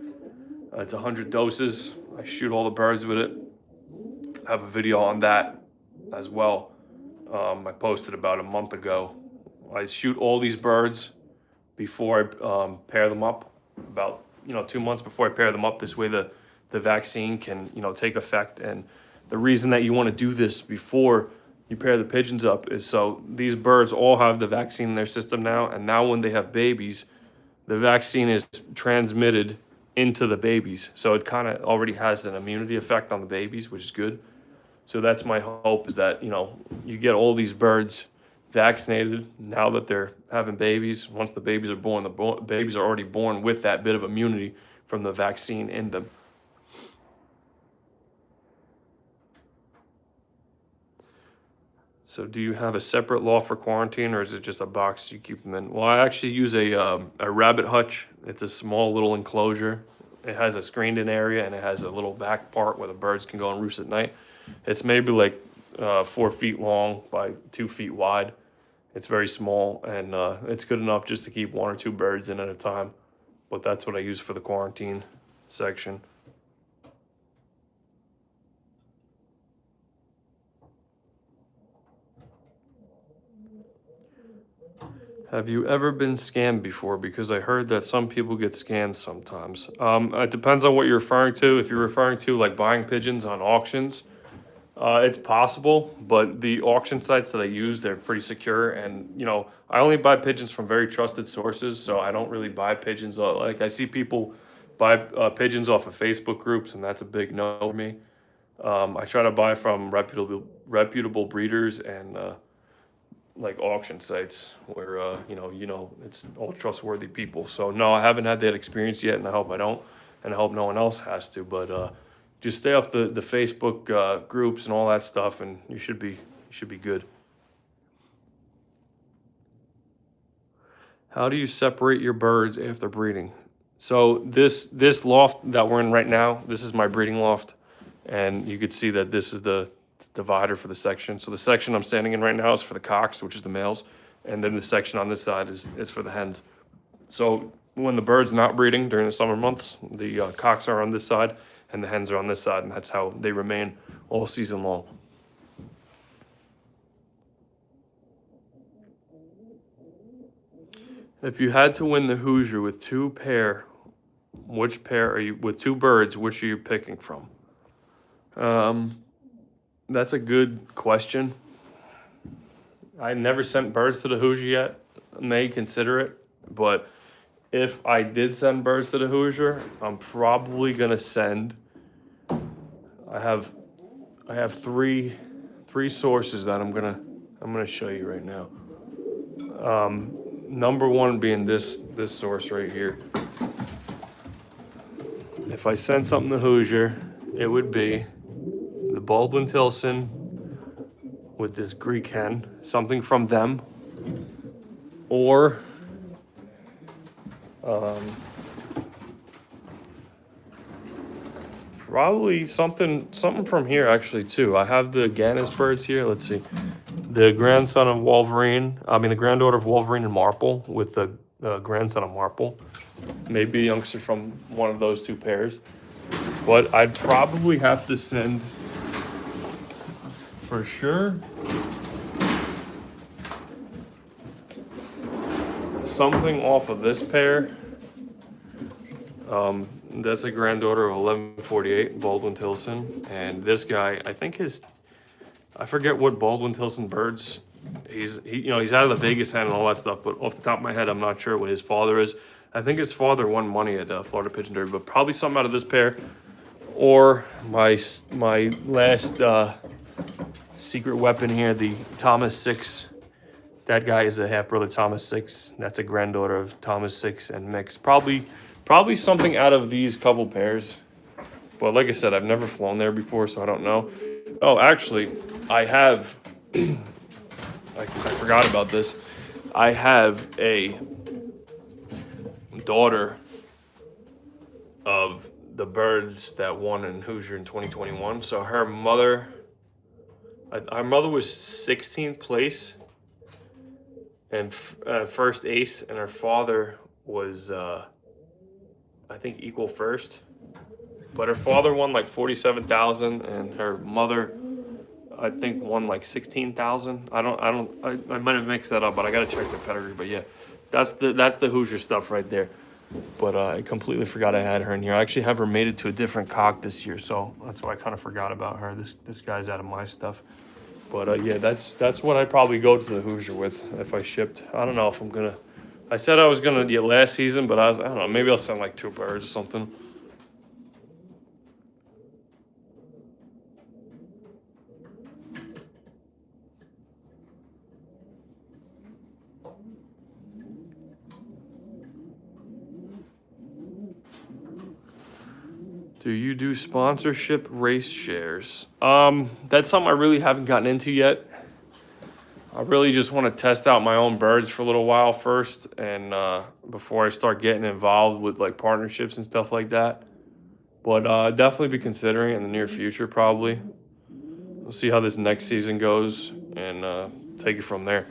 Speaker 1: It's 100 doses. I shoot all the birds with it. I have a video on that as well. I posted about a month ago. I shoot all these birds before I pair them up, about 2 months before I pair them up. This way the vaccine can take effect. And the reason that you want to do this before you pair the pigeons up is so these birds all have the vaccine in their system now, and now when they have babies, the vaccine is transmitted into the babies. So it kind of already has an immunity effect on the babies, which is good. So that's my hope, is that you get all these birds vaccinated now that they're having babies. Once the babies are born, the babies are already born with that bit of immunity from the vaccine in them. So do you have a separate loft for quarantine, or is it just a box you keep them in? Well, I actually use a rabbit hutch. It's a small little enclosure. It has a screened in area, and it has a little back part where the birds can go and roost at night. It's maybe like 4 feet long by 2 feet wide. It's very small, and it's good enough just to keep 1 or 2 birds in at a time. But that's what I use for the quarantine section. Have you ever been scammed before? Because I heard that some people get scammed sometimes. It depends on what you're referring to. If you're referring to like buying pigeons on auctions, it's possible, but the auction sites that I use, they're pretty secure. And, I only buy pigeons from very trusted sources, so I don't really buy pigeons. Like I see people buy pigeons off of Facebook groups, and that's a big no for me. I try to buy from reputable breeders and like auction sites where it's all trustworthy people. So no, I haven't had that experience yet, and I hope I don't, and I hope no one else has to. But just stay off the Facebook groups and all that stuff, and you should be good. How do you separate your birds after breeding? So this loft that we're in right now, this is my breeding loft, and you could see that this is the divider for the section. So the section I'm standing in right now is for the cocks, which is the males, and then the section on this side is for the hens. So when the bird's not breeding during the summer months, the cocks are on this side and the hens are on this side, and that's how they remain all season long. If you had to win the Hoosier with with 2 birds, which are you picking from? That's a good question. I never sent birds to the Hoosier yet. May consider it, but if I did send birds to the Hoosier, I'm probably gonna send. I have 3 sources that I'm gonna show you right now. Number 1 being this source right here. If I send something to Hoosier, it would be the Baldwin Tilson with this Greek hen, something from them, or Probably something from here actually too. I have the Gannis birds here. Let's see, the grandson of Wolverine. I mean the granddaughter of Wolverine and Marple with the grandson of Marple. Maybe a youngster from one of those two pairs. But I'd probably have to send for sure something off of this pair. That's a granddaughter of 1148 Baldwin Tilson, and this guy, I think I forget what Baldwin Tilson birds. He's out of the Vegas hen and all that stuff, but off the top of my head, I'm not sure what his father is. I think his father won money at Florida Pigeon Derby, but probably something out of this pair, or my last secret weapon here, the Thomas 6. That guy is a half brother Thomas 6. That's a granddaughter of Thomas 6 and Mix. Probably something out of these couple pairs. But like I said, I've never flown there before, so I don't know. Oh, actually, I have... I forgot about this. I have a daughter of the birds that won in Hoosier in 2021. So her mother was 16th place and first ace, and her father was... I think equal first, but her father won like 47,000, and her mother, I think, won like 16,000. I might have mixed that up, but I gotta check the pedigree. But yeah, that's the Hoosier stuff right there. But I completely forgot I had her in here. I actually have her mated to a different cock this year, so that's why I kind of forgot about her. This guy's out of my stuff. But yeah, that's what I'd probably go to the Hoosier with if I shipped. I don't know if I'm gonna. I said I was gonna get last season, but I don't know, maybe I'll send like 2 birds or something. Do you do sponsorship race shares? That's something I really haven't gotten into yet. I really just want to test out my own birds for a little while first, and before I start getting involved with like partnerships and stuff like that. But definitely be considering it in the near future, probably. We'll see how this next season goes and take it from there.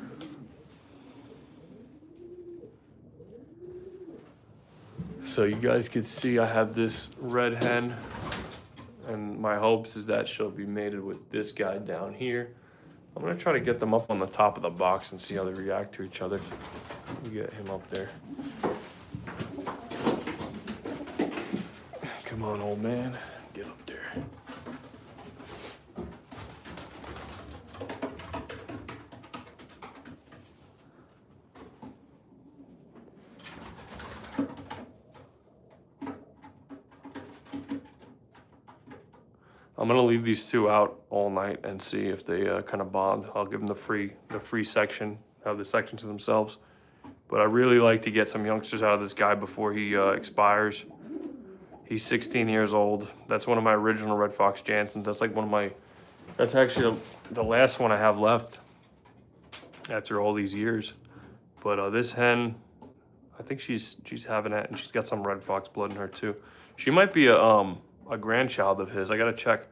Speaker 1: So you guys can see I have this red hen, and my hopes is that she'll be mated with this guy down here. I'm gonna try to get them up on the top of the box and see how they react to each other. We get him up there. Come on, old man, get up there. I'm gonna leave these 2 out all night and see if they kind of bond. I'll give them the free section, have the section to themselves. But I really like to get some youngsters out of this guy before he expires. He's 16 years old. That's one of my original Red Fox Jansons. That's like that's actually the last one I have left after all these years. But this hen, I think she's having it, and she's got some Red Fox blood in her too. She might be a grandchild of his. I gotta check.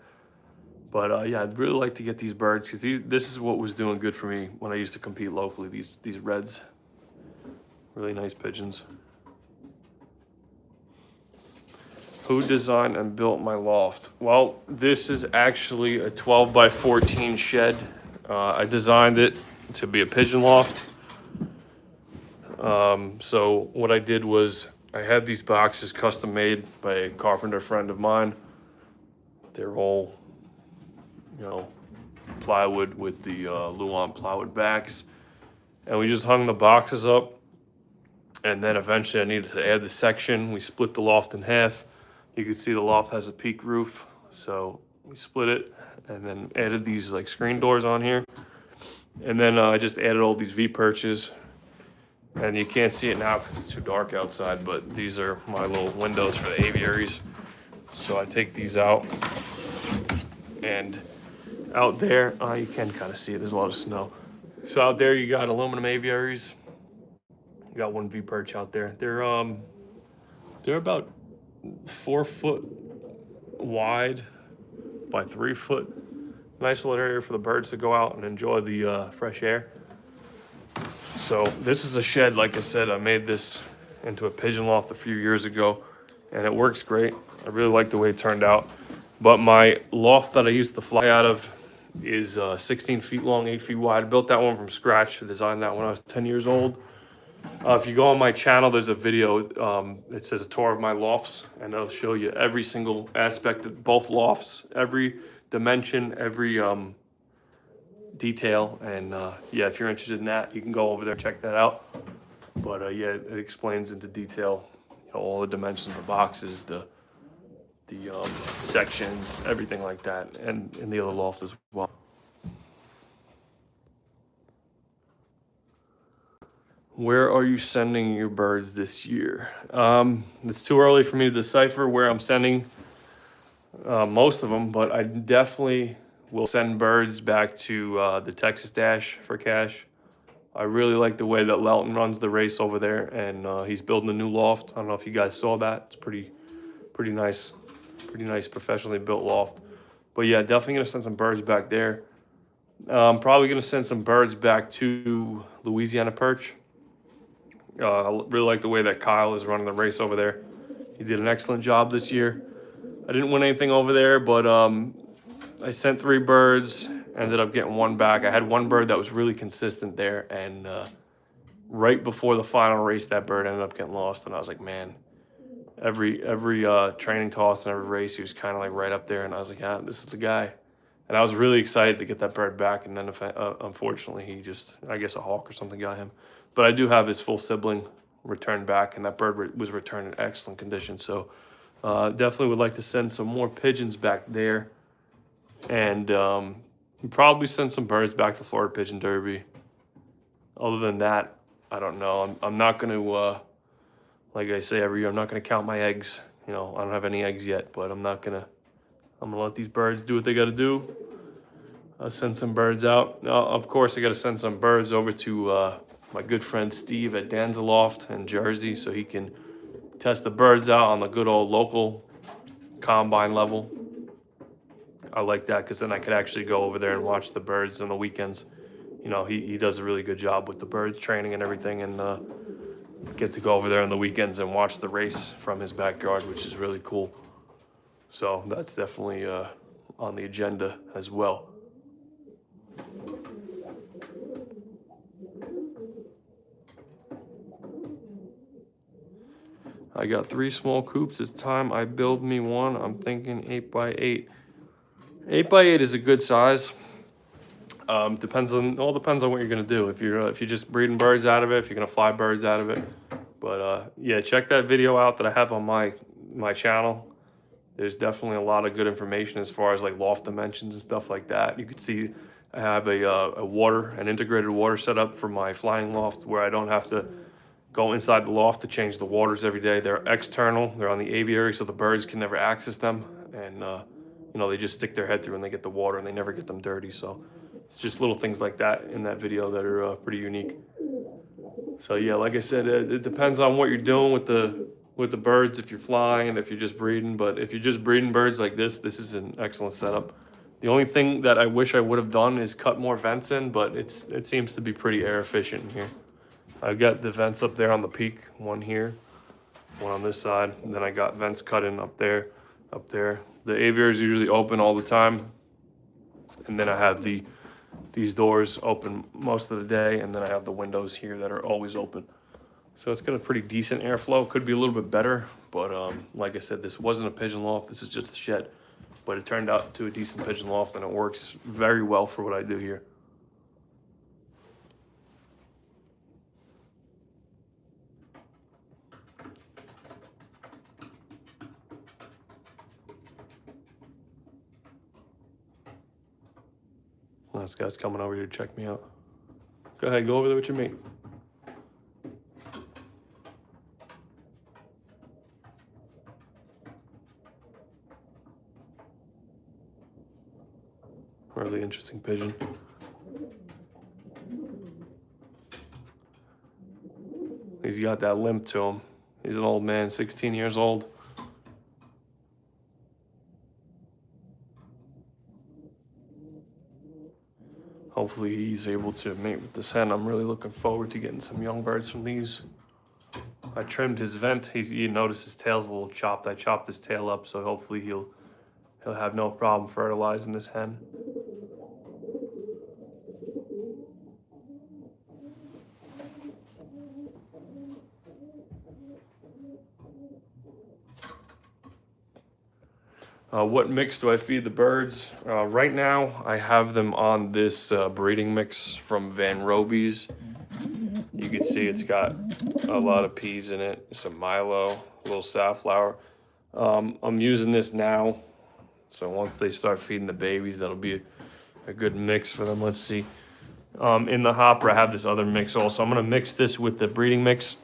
Speaker 1: But yeah, I'd really like to get these birds because this is what was doing good for me when I used to compete locally. These reds, really nice pigeons. Who designed and built my loft? Well, this is actually a 12 by 14 shed. I designed it to be a pigeon loft. So what I did was I had these boxes custom made by a carpenter friend of mine. They're all, plywood with the Luan plywood backs. And we just hung the boxes up. And then eventually I needed to add the section. We split the loft in half. You can see the loft has a peak roof. So we split it and then added these like screen doors on here. And then I just added all these V-perches. And you can't see it now because it's too dark outside, but these are my little windows for the aviaries. So I take these out, and out there, you can kind of see it, there's a lot of snow. So out there you got aluminum aviaries. You got one V-perch out there. They're about 4 foot wide by 3 foot. Nice little area for the birds to go out and enjoy the fresh air. So this is a shed, like I said, I made this into a pigeon loft a few years ago, and it works great. I really like the way it turned out. But my loft that I used to fly out of is 16 feet long, 8 feet wide. I built that one from scratch. I designed that when I was 10 years old. If you go on my channel, there's a video. It says a tour of my lofts, and it'll show you every single aspect of both lofts, every dimension, every detail. And yeah, if you're interested in that, you can go over there and check that out. But yeah, it explains into detail, you know, all the dimensions of the boxes, the sections, everything like that, and in the other loft as well. Where are you sending your birds this year? It's too early for me to decipher where I'm sending most of them, but I definitely will send birds back to the Texas Dash for cash. I really like the way that Lelton runs the race over there, and he's building a new loft. I don't know if you guys saw that. It's pretty nice, professionally built loft. But yeah, definitely gonna send some birds back there. I'm probably gonna send some birds back to Louisiana Perch. I really like the way that Kyle is running the race over there. He did an excellent job this year. I didn't win anything over there, but I sent 3 birds, ended up getting 1 back. I had 1 bird that was really consistent there, and right before the final race, that bird ended up getting lost, and I was like, man, every training toss and every race, he was kind of like right up there, and I was like, yeah, this is the guy. And I was really excited to get that bird back, and then unfortunately, he just, I guess a hawk or something got him. But I do have his full sibling returned back, and that bird was returned in excellent condition. So definitely would like to send some more pigeons back there, and probably send some birds back to Florida Pigeon Derby. Other than that, I don't know. I'm not going to, like I say every year, I'm not going to count my eggs. You know, I don't have any eggs yet, but I'm going to let these birds do what they got to do. I'll send some birds out. Of course, I got to send some birds over to my good friend Steve at Danza Loft in Jersey, so he can test the birds out on the good old local combine level. I like that because then I could actually go over there and watch the birds on the weekends. You know, he does a really good job with the birds training and everything, and get to go over there on the weekends and watch the race from his backyard, which is really cool. So that's definitely on the agenda as well. I got 3 small coops. It's time I build me one. I'm thinking 8x8. 8x8 is a good size. Depends on what you're gonna do. If you're just breeding birds out of it, if you're gonna fly birds out of it. But yeah, check that video out that I have on my channel. There's definitely a lot of good information as far as like loft dimensions and stuff like that. You could see I have an integrated water setup for my flying loft where I don't have to go inside the loft to change the waters every day. They're external. They're on the aviary, so the birds can never access them, and you know, they just stick their head through and they get the water, and they never get them dirty. So it's just little things like that in that video that are pretty unique. So yeah, like I said, it depends on what you're doing with the birds, if you're flying and if you're just breeding. But if you're just breeding birds like this is an excellent setup. The only thing that I wish I would have done is cut more vents in, but it seems to be pretty air efficient in here. I've got the vents up there on the peak, one here, one on this side, and then I got vents cut in up there. The aviary is usually open all the time, and then I have these doors open most of the day, and then I have the windows here that are always open. So it's got a pretty decent airflow. Could be a little bit better, but like I said, this wasn't a pigeon loft. This is just a shed, but it turned out to a decent pigeon loft, and it works very well for what I do here. Well, this guy's coming over here to check me out. Go ahead, go over there with your mate. Really interesting pigeon. He's got that limp to him. He's an old man, 16 years old. hopefully he's able to mate with this hen. I'm really looking forward to getting some young birds from these. I trimmed his vent. You notice his tail's a little chopped. I chopped his tail up, so hopefully he'll have no problem fertilizing this hen. What mix do I feed the birds? Right now, I have them on this breeding mix from Van Roby's. You can see it's got a lot of peas in it, some Milo, a little safflower. I'm using this now, so once they start feeding the babies, that'll be a good mix for them. Let's see. In the hopper, I have this other mix also. I'm gonna mix this with the breeding mix.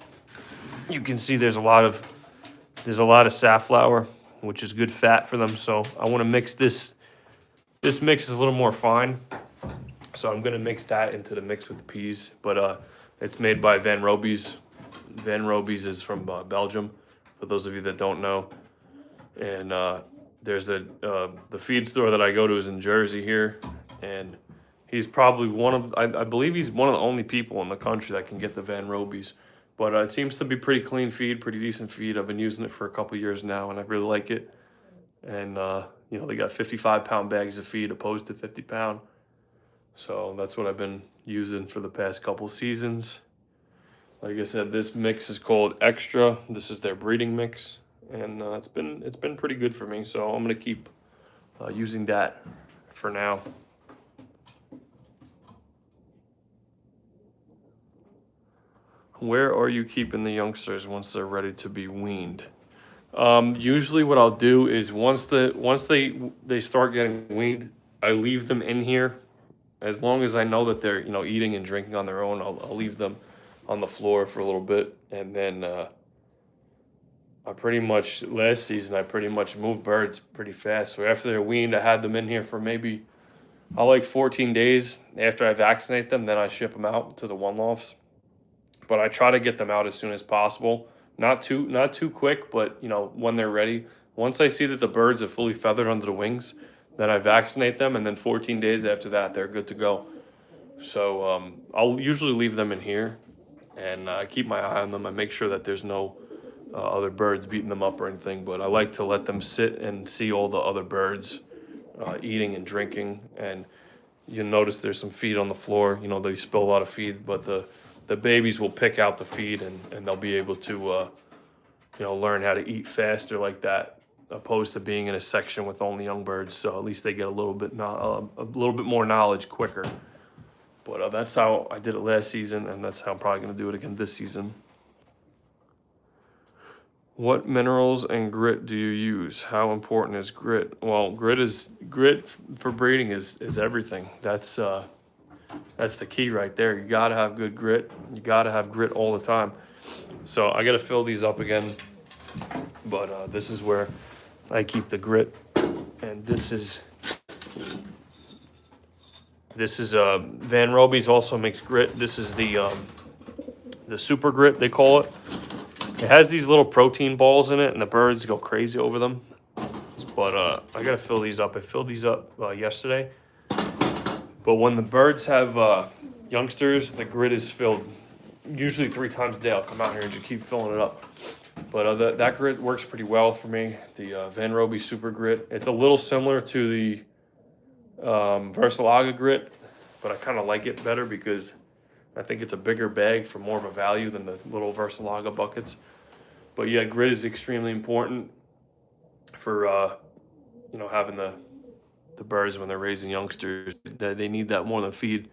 Speaker 1: You can see there's a lot of safflower, which is good fat for them. So I want to mix this. This mix is a little more fine, so I'm gonna mix that into the mix with the peas. But it's made by Van Roby's. Van Roby's is from Belgium, for those of you that don't know. And there's the feed store that I go to is in Jersey here, and he's probably I believe he's one of the only people in the country that can get the Van Roby's. But it seems to be pretty clean feed, pretty decent feed. I've been using it for a couple years now, and I really like it. And you know, they got 55-pound bags of feed opposed to 50-pound. So that's what I've been using for the past couple seasons. Like I said, this mix is called Extra. This is their breeding mix, and it's been pretty good for me. So I'm gonna keep using that for now. Where are you keeping the youngsters once they're ready to be weaned? Usually what I'll do is once they start getting weaned, I leave them in here. As long as I know that they're eating and drinking on their own, I'll leave them on the floor for a little bit. And then last season I pretty much moved birds pretty fast. So after they're weaned, I had them in here for maybe 14 days. After I vaccinate them, then I ship them out to the one lofts. But I try to get them out as soon as possible. Not too quick, but when they're ready. Once I see that the birds are fully feathered under the wings, then I vaccinate them, and then 14 days after that, they're good to go. So I'll usually leave them in here, and I keep my eye on them. I make sure that there's no other birds beating them up or anything, but I like to let them sit and see all the other birds eating and drinking. And you'll notice there's some feed on the floor. They spill a lot of feed, but the babies will pick out the feed, and they'll be able to learn how to eat faster like that, opposed to being in a section with only young birds. So at least they get a little bit more knowledge quicker. But that's how I did it last season, and that's how I'm probably going to do it again this season. What minerals and grit do you use? How important is grit? Well, grit for breeding is everything. That's the key right there. You gotta have good grit. You gotta have grit all the time. So I gotta fill these up again, but this is where I keep the grit, and this is Van Roby's also makes grit. This is the super grit, they call it. It has these little protein balls in it, and the birds go crazy over them. But I gotta fill these up. I filled these up yesterday. But when the birds have youngsters, the grit is filled usually 3 times a day. I'll come out here and just keep filling it up. But that grit works pretty well for me. The Van Roby Super Grit. It's a little similar to the Versalaga Grit, but I kind of like it better because I think it's a bigger bag for more of a value than the little Versalaga buckets. But yeah, grit is extremely important for having the birds when they're raising youngsters. They need that more than feed,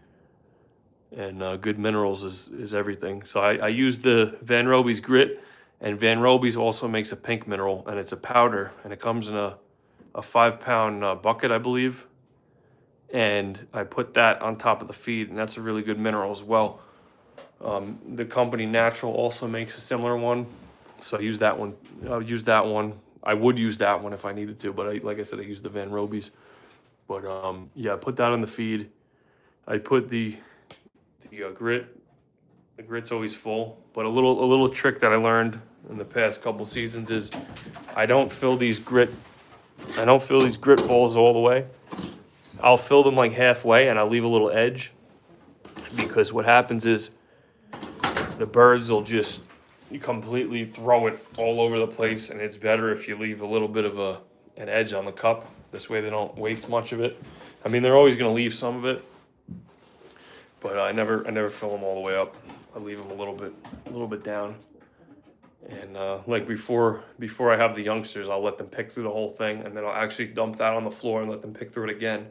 Speaker 1: and good minerals is everything. So I use the Van Roby's grit, and Van Roby's also makes a pink mineral, and it's a powder, and it comes in a 5-pound bucket, I believe. And I put that on top of the feed, and that's a really good mineral as well. The company Natural also makes a similar one, so I use that one. I'll use that one. I would use that one if I needed to, but like I said, I use the Van Roby's. But yeah, I put that on the feed. I put the grit. The grit's always full. But a little trick that I learned in the past couple seasons is I don't fill these grit balls all the way. I'll fill them like halfway, and I'll leave a little edge. because what happens is the birds will just completely throw it all over the place, and it's better if you leave a little bit of an edge on the cup. This way they don't waste much of it. I mean, they're always going to leave some of it, but I never fill them all the way up. I leave them a little bit down. And like before I have the youngsters, I'll let them pick through the whole thing, and then I'll actually dump that on the floor and let them pick through it again.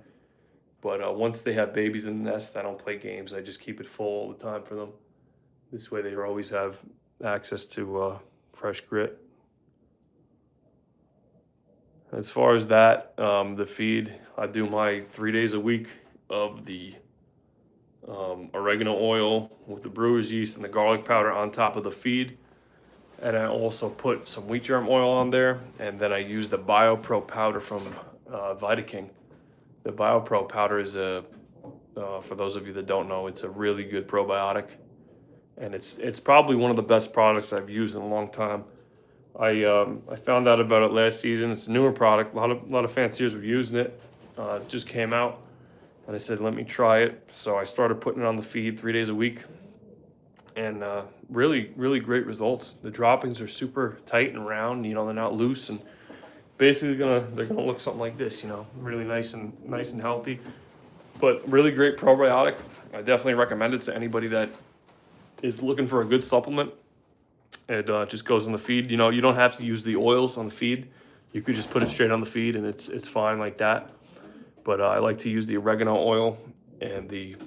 Speaker 1: But once they have babies in the nest, I don't play games. I just keep it full all the time for them. This way they always have access to fresh grit. As far as that, the feed, I do my 3 days a week of the oregano oil with the brewer's yeast and the garlic powder on top of the feed. And I also put some wheat germ oil on there, and then I use the BioPro powder from Vitaking. The BioPro powder is for those of you that don't know, it's a really good probiotic. And it's probably one of the best products I've used in a long time. I found out about it last season. It's a newer product. A lot of fanciers were using it. It just came out, and I said, let me try it. So I started putting it on the feed 3 days a week, and really great results. The droppings are super tight and round. You know, they're not loose, and basically they're gonna look something like this. You know, really nice and healthy. But really great probiotic. I definitely recommend it to anybody that is looking for a good supplement. It just goes in the feed. You know, you don't have to use the oils on the feed. You could just put it straight on the feed, and it's fine like that. But I like to use the oregano oil and the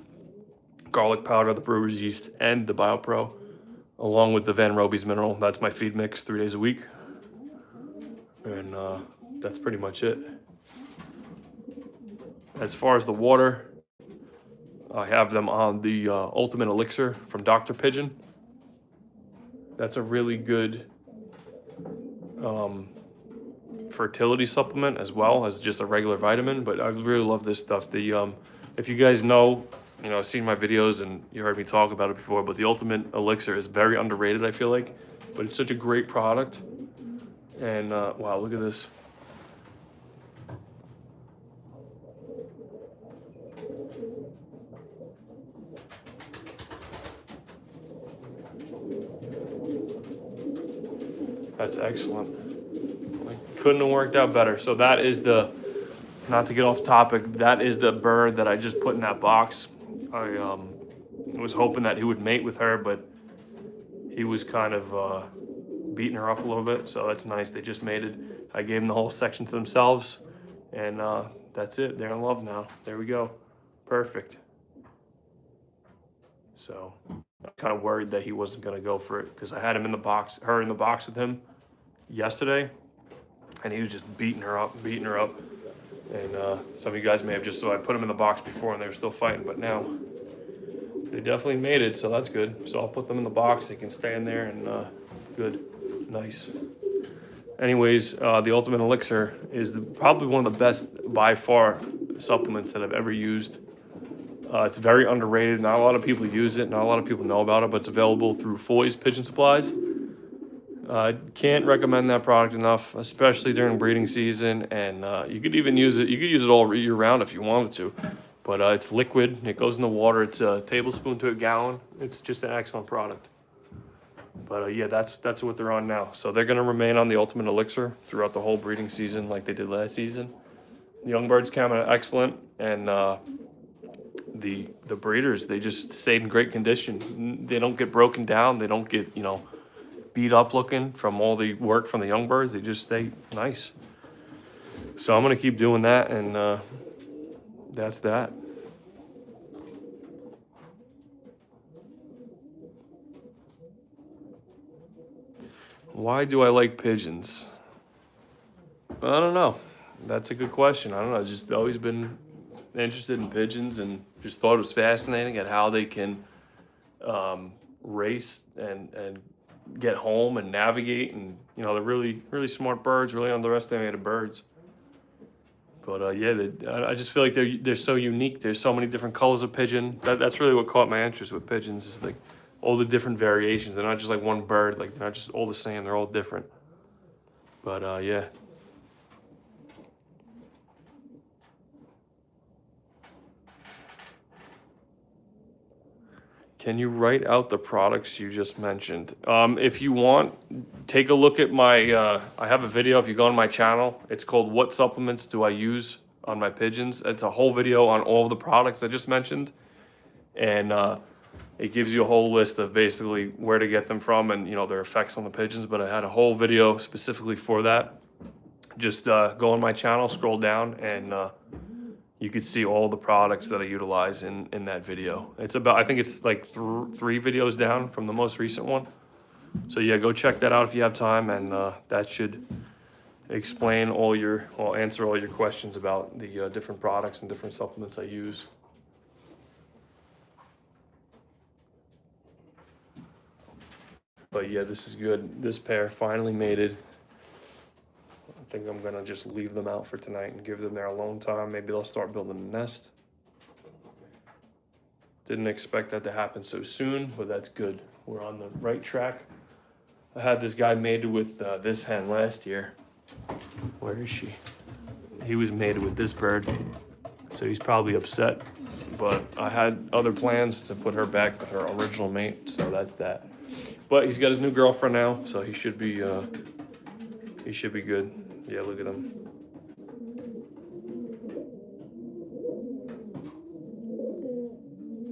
Speaker 1: garlic powder, the brewer's yeast, and the BioPro, along with the Van Roby's mineral. That's my feed mix 3 days a week. And that's pretty much it. As far as the water, I have them on the Ultimate Elixir from Dr. Pigeon. That's a really good fertility supplement as well as just a regular vitamin, but I really love this stuff. The if you guys know, you know, seen my videos and you heard me talk about it before, but the Ultimate Elixir is very underrated, I feel like, but it's such a great product. And wow, look at this. That's excellent. Couldn't have worked out better. So that is the, not to get off topic, that is the bird that I just put in that box. I was hoping that he would mate with her, but he was kind of beating her up a little bit. So that's nice. They just mated. I gave them the whole section to themselves, and that's it. They're in love now. There we go. Perfect. So I'm kind of worried that he wasn't going to go for it because I had him in the box, her in the box with him yesterday, and he was just beating her up. And some of you guys may have just, so I put him in the box before and they were still fighting, but now they definitely mated, so that's good. So I'll put them in the box. They can stay in there, and good, nice. Anyways, the Ultimate Elixir is probably one of the best by far supplements that I've ever used. It's very underrated. Not a lot of people use it. Not a lot of people know about it, but it's available through Foy's Pigeon Supplies. I can't recommend that product enough, especially during breeding season. And you could even use it. You could use it all year round if you wanted to. But it's liquid. It goes in the water. It's a tablespoon to a gallon. It's just an excellent product. But yeah, that's what they're on now. So they're going to remain on the Ultimate Elixir throughout the whole breeding season like they did last season. The young birds came out excellent, and the breeders, they just stayed in great condition. They don't get broken down. They don't get, you know, beat up looking from all the work from the young birds. They just stay nice. So I'm going to keep doing that, and that's that. Why do I like pigeons? I don't know. That's a good question. I don't know. I've just always been interested in pigeons and just thought it was fascinating at how they can race and get home and navigate. And, you know, they're really smart birds, really underestimated birds. But yeah, I just feel like they're so unique. There's so many different colors of pigeon. That's really what caught my interest with pigeons, is like all the different variations. They're not just like one bird. Like, they're not just all the same. They're all different. But yeah. Can you write out the products you just mentioned? If you want, take a look at my, I have a video, if you go on my channel, it's called What Supplements Do I Use on My Pigeons? It's a whole video on all of the products I just mentioned. And it gives you a whole list of basically where to get them from and, you know, their effects on the pigeons. But I had a whole video specifically for that. Just go on my channel, scroll down, and you could see all the products that I utilize in that video. It's about, I think it's like three videos down from the most recent one. So yeah, go check that out if you have time, and that should explain all your, or answer all your questions about the different products and different supplements I use. But yeah, this is good. This pair finally mated. I think I'm gonna just leave them out for tonight and give them their alone time. Maybe they'll start building a nest. Didn't expect that to happen so soon, but that's good. We're on the right track. I had this guy mated with this hen last year. Where is she? He was mated with this bird, so he's probably upset. But I had other plans to put her back with her original mate, so that's that. But he's got his new girlfriend now, so he should be good. Yeah, look at him.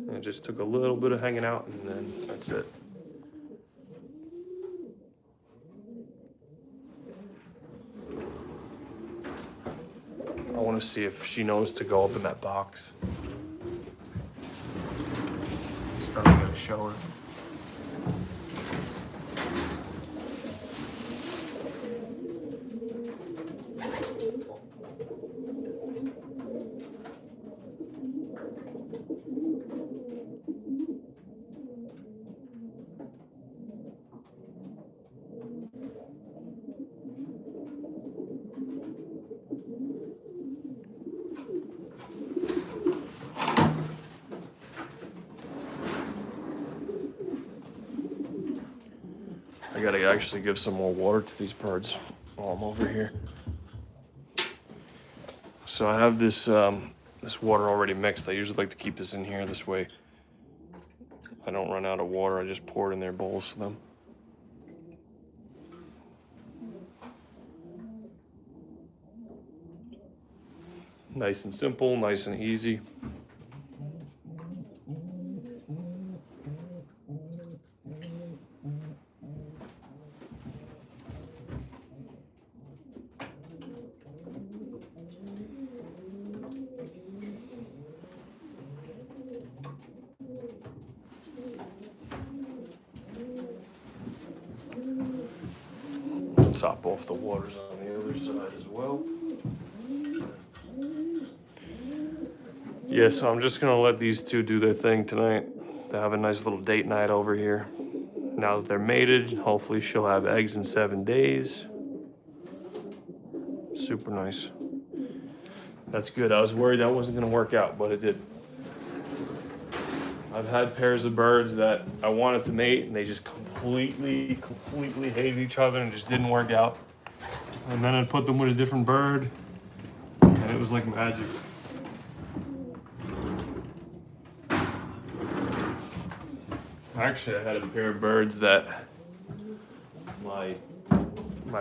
Speaker 1: And it just took a little bit of hanging out, and then that's it. I want to see if she knows to go up in that box. It's probably gonna show her. I gotta actually give some more water to these birds while I'm over here. So I have this this water already mixed. I usually like to keep this in here this way I don't run out of water. I just pour it in their bowls for them. Nice and simple, nice and easy. Top off the waters on the other side as well. Yeah, so I'm just gonna let these two do their thing tonight. They have a nice little date night over here. Now that they're mated, hopefully she'll have eggs in 7 days. Super nice. That's good. I was worried that wasn't gonna work out, but it did. I've had pairs of birds that I wanted to mate and they just completely hated each other and just didn't work out. And then I'd put them with a different bird and it was like magic. Actually, I had a pair of birds that, my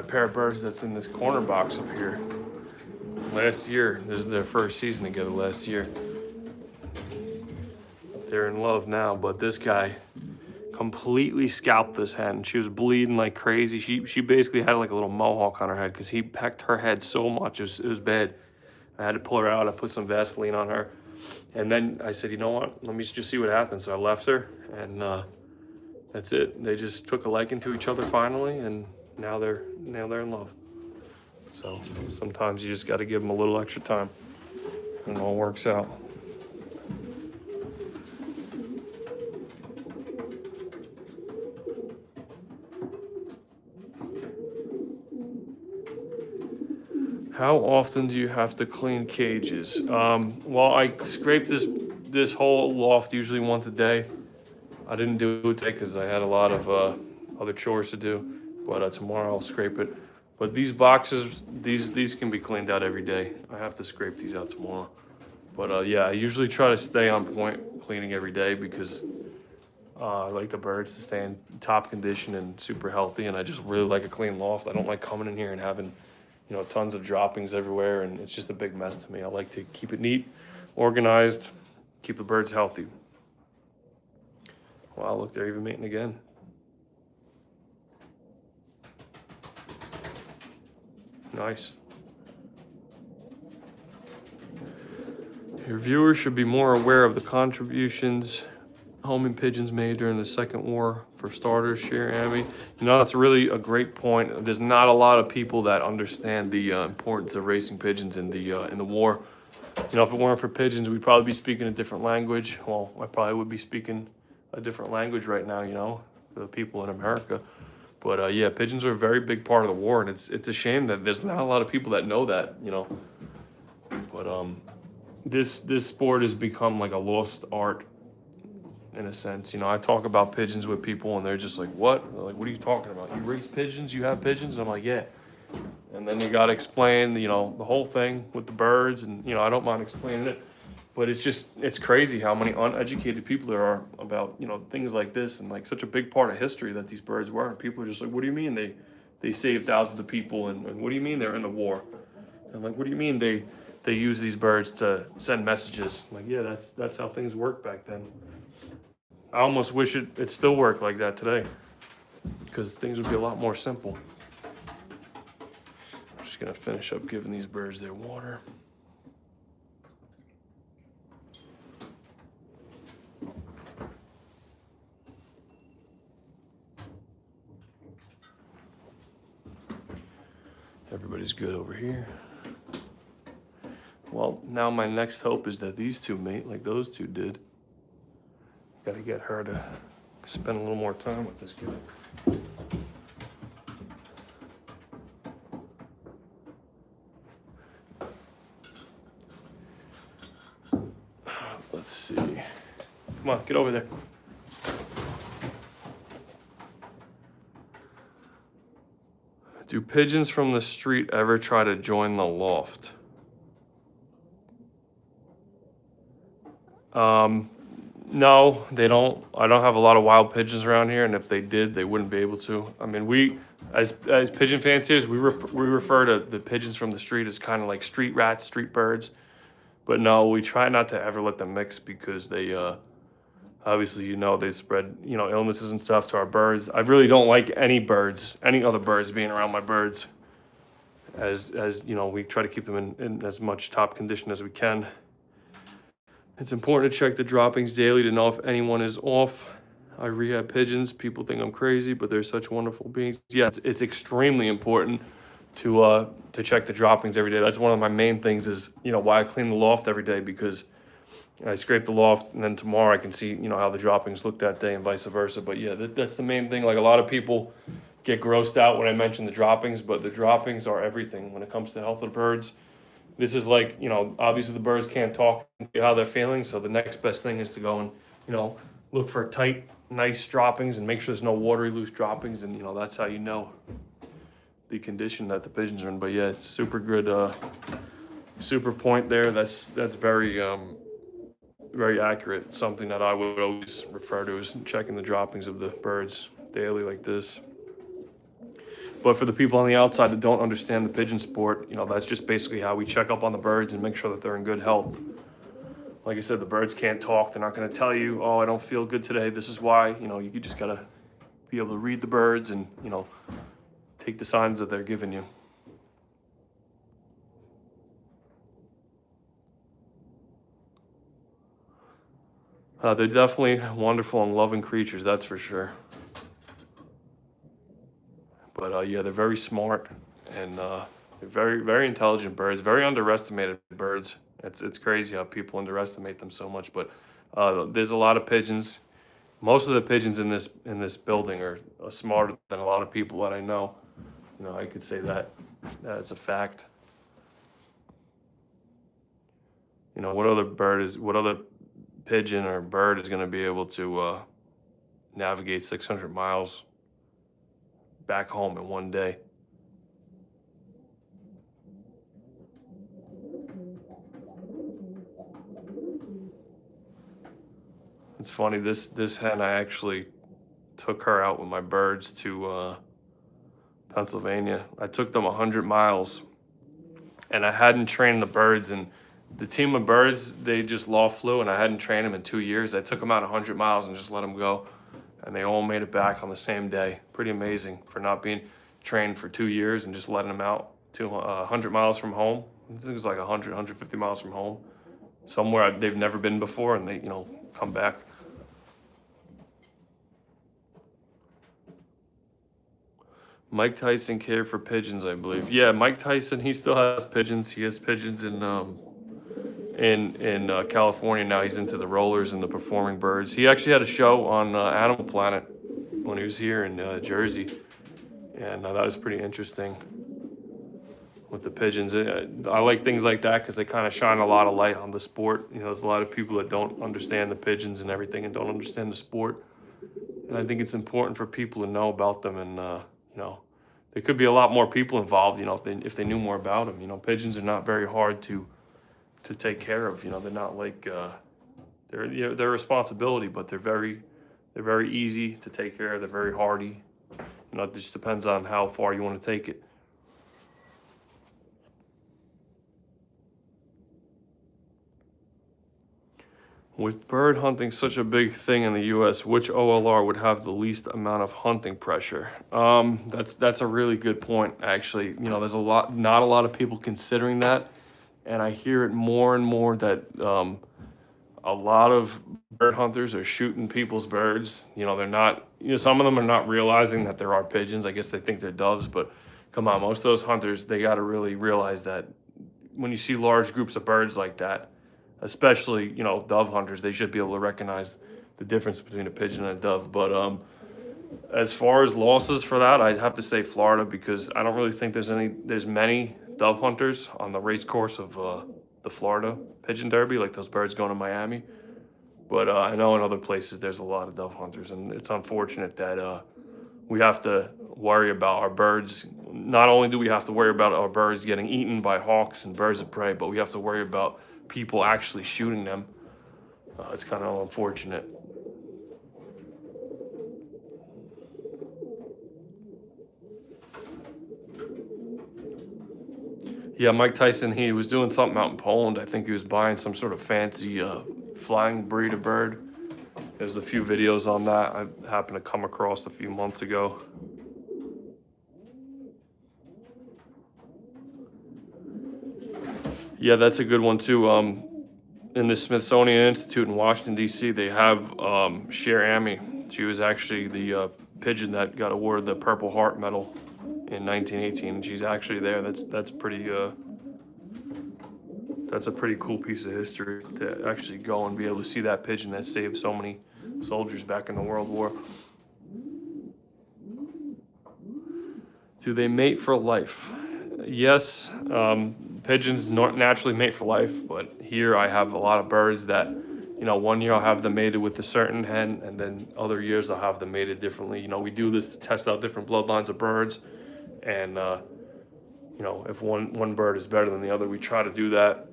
Speaker 1: pair of birds that's in this corner box up here, last year, this is their first season together last year. They're in love now, but this guy completely scalped this hen. She was bleeding like crazy. She basically had like a little mohawk on her head because he pecked her head so much. It was bad. I had to pull her out. I put some Vaseline on her. And then I said, you know what? Let me just see what happens. So I left her, and that's it. They just took a liking to each other finally, and now they're in love. So sometimes you just got to give them a little extra time, and it all works out. How often do you have to clean cages? Well, I scrape this whole loft usually once a day. I didn't do it today because I had a lot of other chores to do, but tomorrow I'll scrape it. But these boxes, these can be cleaned out every day. I have to scrape these out tomorrow. But yeah, I usually try to stay on point cleaning every day because I like the birds to stay in top condition and super healthy, and I just really like a clean loft. I don't like coming in here and having, tons of droppings everywhere, and it's just a big mess to me. I like to keep it neat, organized, keep the birds healthy. Wow, look, they're even mating again. Nice. Your viewers should be more aware of the contributions homing pigeons made during the Second War. For starters, share Amy. That's really a great point. There's not a lot of people that understand the importance of racing pigeons in the war. If it weren't for pigeons, we'd probably be speaking a different language. Well, I probably would be speaking a different language right now, for the people in America. But yeah, pigeons are a very big part of the war, and it's a shame that there's not a lot of people that know that. But this sport has become like a lost art in a sense. I talk about pigeons with people, and they're just like, "What? They're like, what are you talking about? You raise pigeons? You have pigeons?" And I'm like, "Yeah." And then you got to explain, the whole thing with the birds, and I don't mind explaining it, but it's crazy how many uneducated people there are about things like this, and like such a big part of history that these birds were. And people are just like, "What do you mean they saved thousands of people? And what do you mean they're in the war? And like, what do you mean they use these birds to send messages?" I'm like, yeah, that's how things worked back then. I almost wish it still worked like that today, because things would be a lot more simple. I'm just gonna finish up giving these birds their water. Everybody's good over here. Well, now my next hope is that these two mate like those two did. Got to get her to spend a little more time with this guy. Let's see. Come on, get over there. Do pigeons from the street ever try to join the loft? No, they don't. I don't have a lot of wild pigeons around here, and if they did, they wouldn't be able to. I mean, we, as pigeon fanciers, we refer to the pigeons from the street as kind of like street rats, street birds. But no, we try not to ever let them mix, because they, obviously, they spread, illnesses and stuff to our birds. I really don't like any other birds being around my birds. As we try to keep them in as much top condition as we can. It's important to check the droppings daily to know if anyone is off. I rehab pigeons. People think I'm crazy, but they're such wonderful beings. Yeah, it's extremely important to check the droppings every day. That's one of my main things, is why I clean the loft every day, because I scrape the loft, and then tomorrow I can see how the droppings look that day, and vice versa. But yeah, that's the main thing. Like, a lot of people get grossed out when I mention the droppings, but the droppings are everything when it comes to the health of the birds. This is like, obviously the birds can't talk how they're feeling, so the next best thing is to go and, look for tight, nice droppings, and make sure there's no watery, loose droppings, and, that's how you know the condition that the pigeons are in. But yeah, it's super good, super point there. That's very, very accurate. Something that I would always refer to as checking the droppings of the birds daily like this. But for the people on the outside that don't understand the pigeon sport, that's just basically how we check up on the birds and make sure that they're in good health. Like I said, the birds can't talk. They're not going to tell you, "Oh, I don't feel good today. This is why." You just got to be able to read the birds and, take the signs that they're giving you. They're definitely wonderful and loving creatures, that's for sure. But yeah, they're very smart, and they're very, very intelligent birds, very underestimated birds. It's crazy how people underestimate them so much. But there's a lot of pigeons. Most of the pigeons in this building are smarter than a lot of people that I know. I could say that. That's a fact. What other pigeon or bird is going to be able to navigate 600 miles back home in one day? It's funny, this hen, I actually took her out with my birds to Pennsylvania. I took them 100 miles, and I hadn't trained the birds. And the team of birds, they just loft flew, and I hadn't trained them in 2 years. I took them out 100 miles and just let them go, and they all made it back on the same day. Pretty amazing for not being trained for 2 years and just letting them out to 100 miles from home. I think it was like 100, 150 miles from home, somewhere they've never been before, and they, come back. Mike Tyson cared for pigeons, I believe. Yeah, Mike Tyson, he still has pigeons. He has pigeons in California now. He's into the rollers and the performing birds. He actually had a show on Animal Planet when he was here in Jersey, and that was pretty interesting with the pigeons. I like things like that because they kind of shine a lot of light on the sport. There's a lot of people that don't understand the pigeons and everything and don't understand the sport, and I think it's important for people to know about them. And there could be a lot more people involved, if they knew more about them. Pigeons are not very hard to take care of. They're not like they're a responsibility, but they're very easy to take care of. They're very hardy. It just depends on how far you want to take it. With bird hunting such a big thing in the U.S., which OLR would have the least amount of hunting pressure? That's a really good point, actually. There's not a lot of people considering that, and I hear it more and more that a lot of bird hunters are shooting people's birds. They're not. Some of them are not realizing that there are pigeons. I guess they think they're doves, but come on, most of those hunters, they got to really realize that when you see large groups of birds like that, especially, dove hunters, they should be able to recognize the difference between a pigeon and a dove. But as far as losses for that, I'd have to say Florida, because I don't really think there's many dove hunters on the race course of the Florida Pigeon Derby, like those birds going to Miami. But I know in other places there's a lot of dove hunters, and it's unfortunate that we have to worry about our birds. Not only do we have to worry about our birds getting eaten by hawks and birds of prey, but we have to worry about people actually shooting them. It's kind of unfortunate. Yeah, Mike Tyson, he was doing something out in Poland. I think he was buying some sort of fancy flying breed of bird. There's a few videos on that I happened to come across a few months ago. Yeah, that's a good one too. In the Smithsonian Institute in Washington, D.C., they have Cher Amy. She was actually the pigeon that got awarded the Purple Heart Medal in 1918. She's actually there. That's pretty. That's a pretty cool piece of history to actually go and be able to see that pigeon that saved so many soldiers back in the World War. Do they mate for life? Yes, pigeons naturally mate for life, but here I have a lot of birds that, 1 year I'll have them mated with a certain hen, and then other years I'll have them mated differently. We do this to test out different bloodlines of birds, and if one bird is better than the other, we try to do that.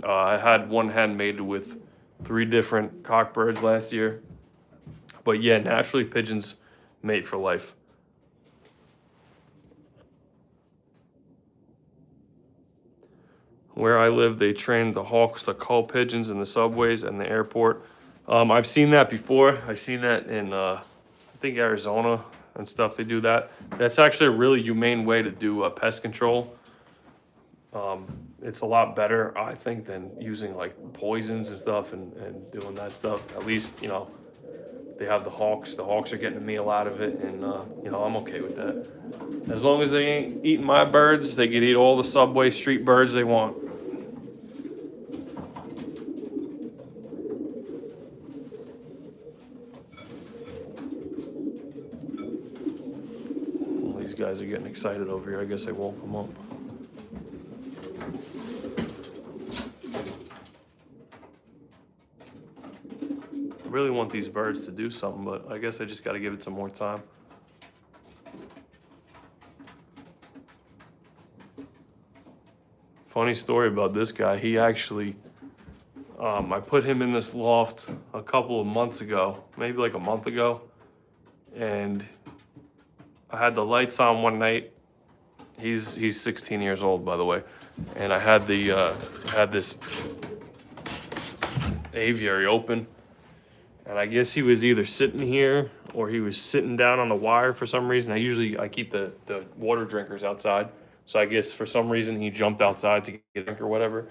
Speaker 1: I had one hen mated with 3 different cock birds last year, but yeah, naturally pigeons mate for life. Where I live, they train the hawks to cull pigeons in the subways and the airport. I've seen that before. I've seen that in, I think, Arizona and stuff. They do that. That's actually a really humane way to do pest control. It's a lot better, I think, than using like poisons and stuff and doing that stuff. At least, they have the hawks. The hawks are getting a meal out of it, and I'm okay with that. As long as they ain't eating my birds, they can eat all the subway street birds they want. Well, these guys are getting excited over here. I guess I woke them up. I really want these birds to do something, but I guess I just got to give it some more time. Funny story about this guy. He actually I put him in this loft a couple of months ago, maybe like a month ago, and I had the lights on one night. He's 16 years old, by the way, and I had this aviary open, and I guess he was either sitting here or he was sitting down on the wire for some reason. I keep the water drinkers outside, so I guess for some reason he jumped outside to get a drink or whatever.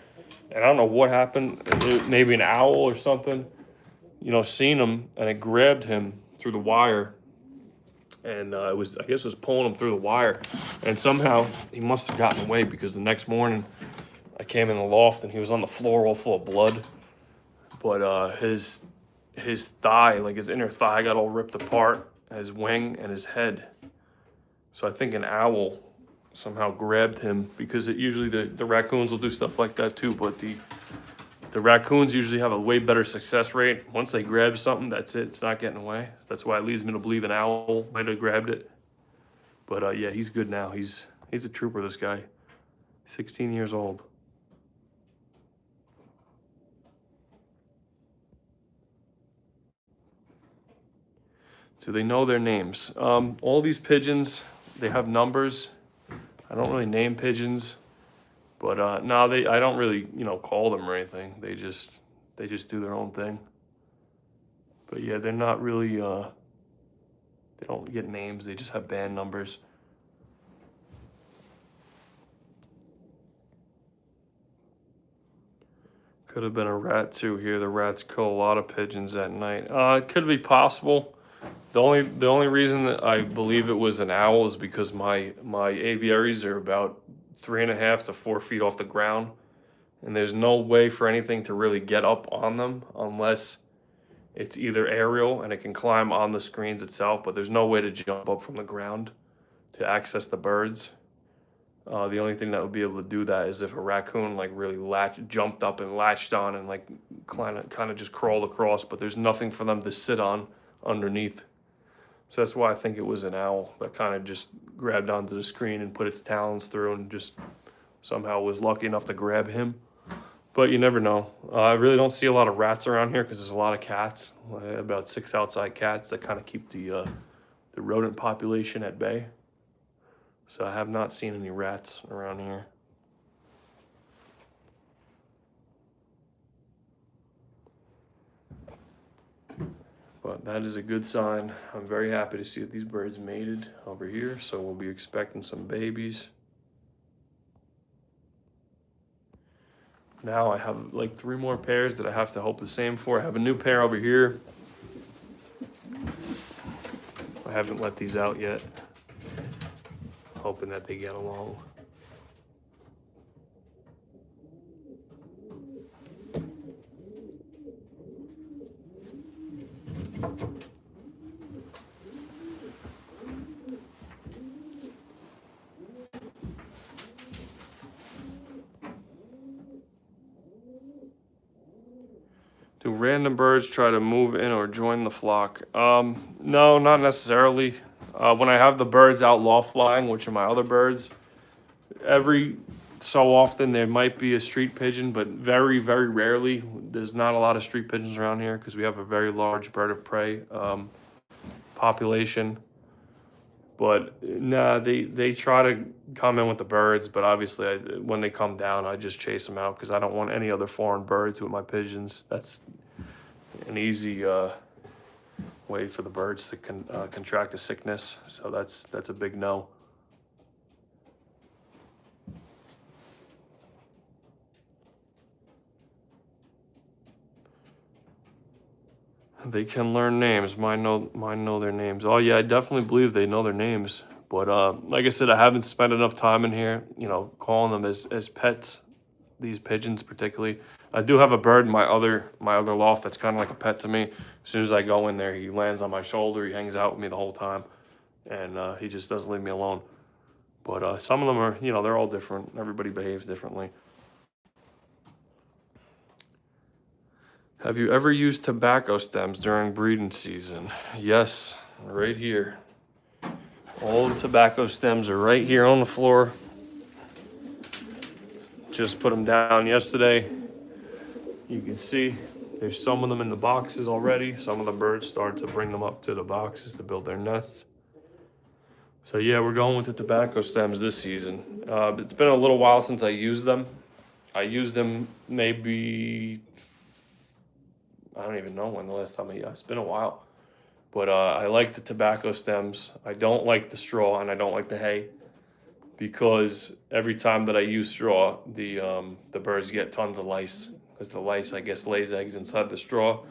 Speaker 1: And I don't know what happened. Maybe an owl or something, seen him, and it grabbed him through the wire, and I guess it was pulling him through the wire, and somehow he must have gotten away, because the next morning I came in the loft and he was on the floor all full of blood. But his thigh, like his inner thigh, got all ripped apart, his wing and his head. So I think an owl somehow grabbed him, because usually the raccoons will do stuff like that too, but the raccoons usually have a way better success rate. Once they grab something, that's it. It's not getting away. That's why it leads me to believe an owl might have grabbed it. But yeah, he's good now. He's a trooper, this guy. 16 years old. Do they know their names? All these pigeons, they have numbers. I don't really name pigeons, but no, I don't really, call them or anything. They just do their own thing. But yeah, they're not really, they don't get names. They just have band numbers. Could have been a rat too here. The rats kill a lot of pigeons at night. It could be possible. The only reason that I believe it was an owl is because my aviaries are about 3.5 to 4 feet off the ground, and there's no way for anything to really get up on them unless it's either aerial and it can climb on the screens itself, but there's no way to jump up from the ground to access the birds. The only thing that would be able to do that is if a raccoon like really jumped up and latched on and like kind of just crawled across, but there's nothing for them to sit on underneath. So that's why I think it was an owl that kind of just grabbed onto the screen and put its talons through and just somehow was lucky enough to grab him. But you never know. I really don't see a lot of rats around here because there's a lot of cats, about 6 outside cats that kind of keep the rodent population at bay. So I have not seen any rats around here. But that is a good sign. I'm very happy to see that these birds mated over here, so we'll be expecting some babies. Now I have like 3 more pairs that I have to hope the same for. I have a new pair over here. I haven't let these out yet, hoping that they get along. Do random birds try to move in or join the flock? No, not necessarily. When I have the birds out loft flying, which are my other birds, every so often there might be a street pigeon, but very, very rarely. There's not a lot of street pigeons around here because we have a very large bird of prey population. But nah, they try to come in with the birds, but obviously when they come down, I just chase them out because I don't want any other foreign birds with my pigeons. That's an easy way for the birds to contract a sickness. So that's a big no. They can learn names. Mine know their names. Oh yeah, I definitely believe they know their names. But like I said, I haven't spent enough time in here, calling them as pets. These pigeons particularly. I do have a bird in my other loft that's kind of like a pet to me. As soon as I go in there, he lands on my shoulder. He hangs out with me the whole time, and he just doesn't leave me alone. But some of them are, they're all different. Everybody behaves differently. Have you ever used tobacco stems during breeding season? Yes, right here. All the tobacco stems are right here on the floor. Just put them down yesterday. You can see there's some of them in the boxes already. Some of the birds started to bring them up to the boxes to build their nests. So yeah, we're going with the tobacco stems this season. It's been a little while since I used them. I used them maybe, I don't even know when the last time I used them. It's been a while. But I like the tobacco stems. I don't like the straw and I don't like the hay, because every time that I use straw, the birds get tons of lice, because the lice, I guess, lays eggs inside the straw.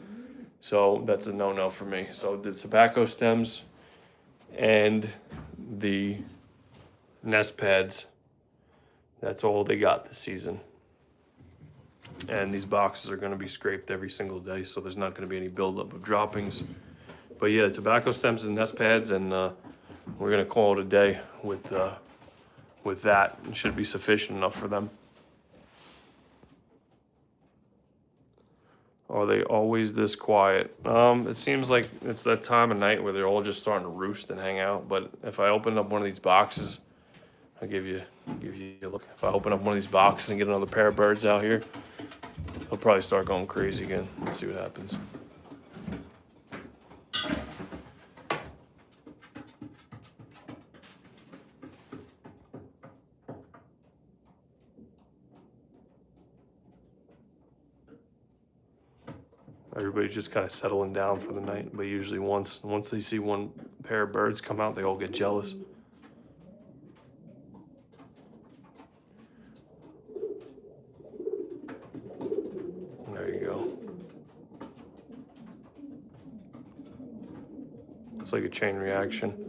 Speaker 1: So that's a no-no for me. So the tobacco stems and the nest pads, that's all they got this season. And these boxes are going to be scraped every single day, so there's not going to be any buildup of droppings. But yeah, tobacco stems and nest pads, and we're going to call it a day with that. It should be sufficient enough for them. Are they always this quiet? It seems like it's that time of night where they're all just starting to roost and hang out. But if I open up one of these boxes, I'll give you a look. If I open up one of these boxes and get another pair of birds out here, they'll probably start going crazy again. Let's see what happens. Everybody's just kind of settling down for the night, but usually once they see one pair of birds come out, they all get jealous. There you go. It's like a chain reaction.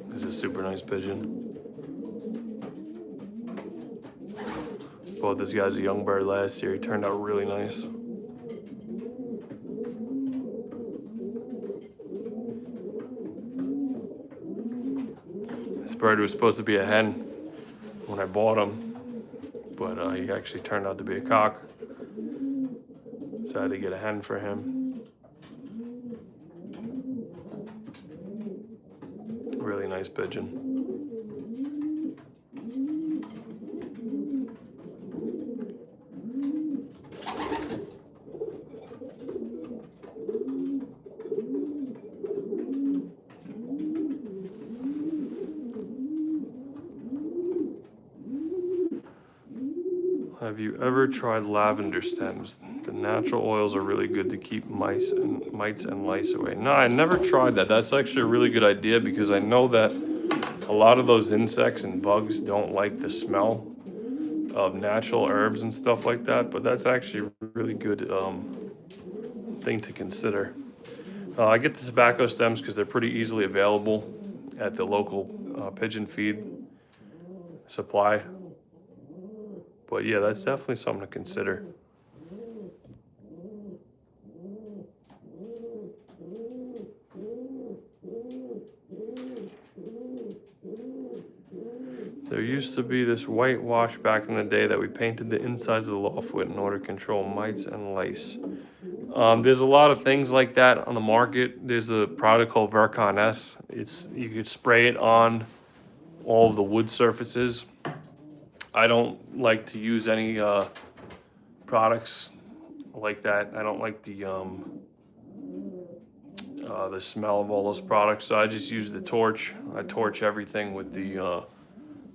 Speaker 1: This is a super nice pigeon. Bought this guy's a young bird last year. He turned out really nice. This bird was supposed to be a hen when I bought him, but he actually turned out to be a cock. So I had to get a hen for him. Really nice pigeon. Have you ever tried lavender stems? The natural oils are really good to keep mites and lice away. No, I never tried that. That's actually a really good idea, because I know that a lot of those insects and bugs don't like the smell of natural herbs and stuff like that, but that's actually a really good thing to consider. I get the tobacco stems because they're pretty easily available at the local pigeon feed supply. But yeah, that's definitely something to consider. There used to be this whitewash back in the day that we painted the insides of the loft with in order to control mites and lice. There's a lot of things like that on the market. There's a product called Vercon S. You could spray it on all of the wood surfaces. I don't like to use any products like that. I don't like the smell of all those products, so I just use the torch. I torch everything with the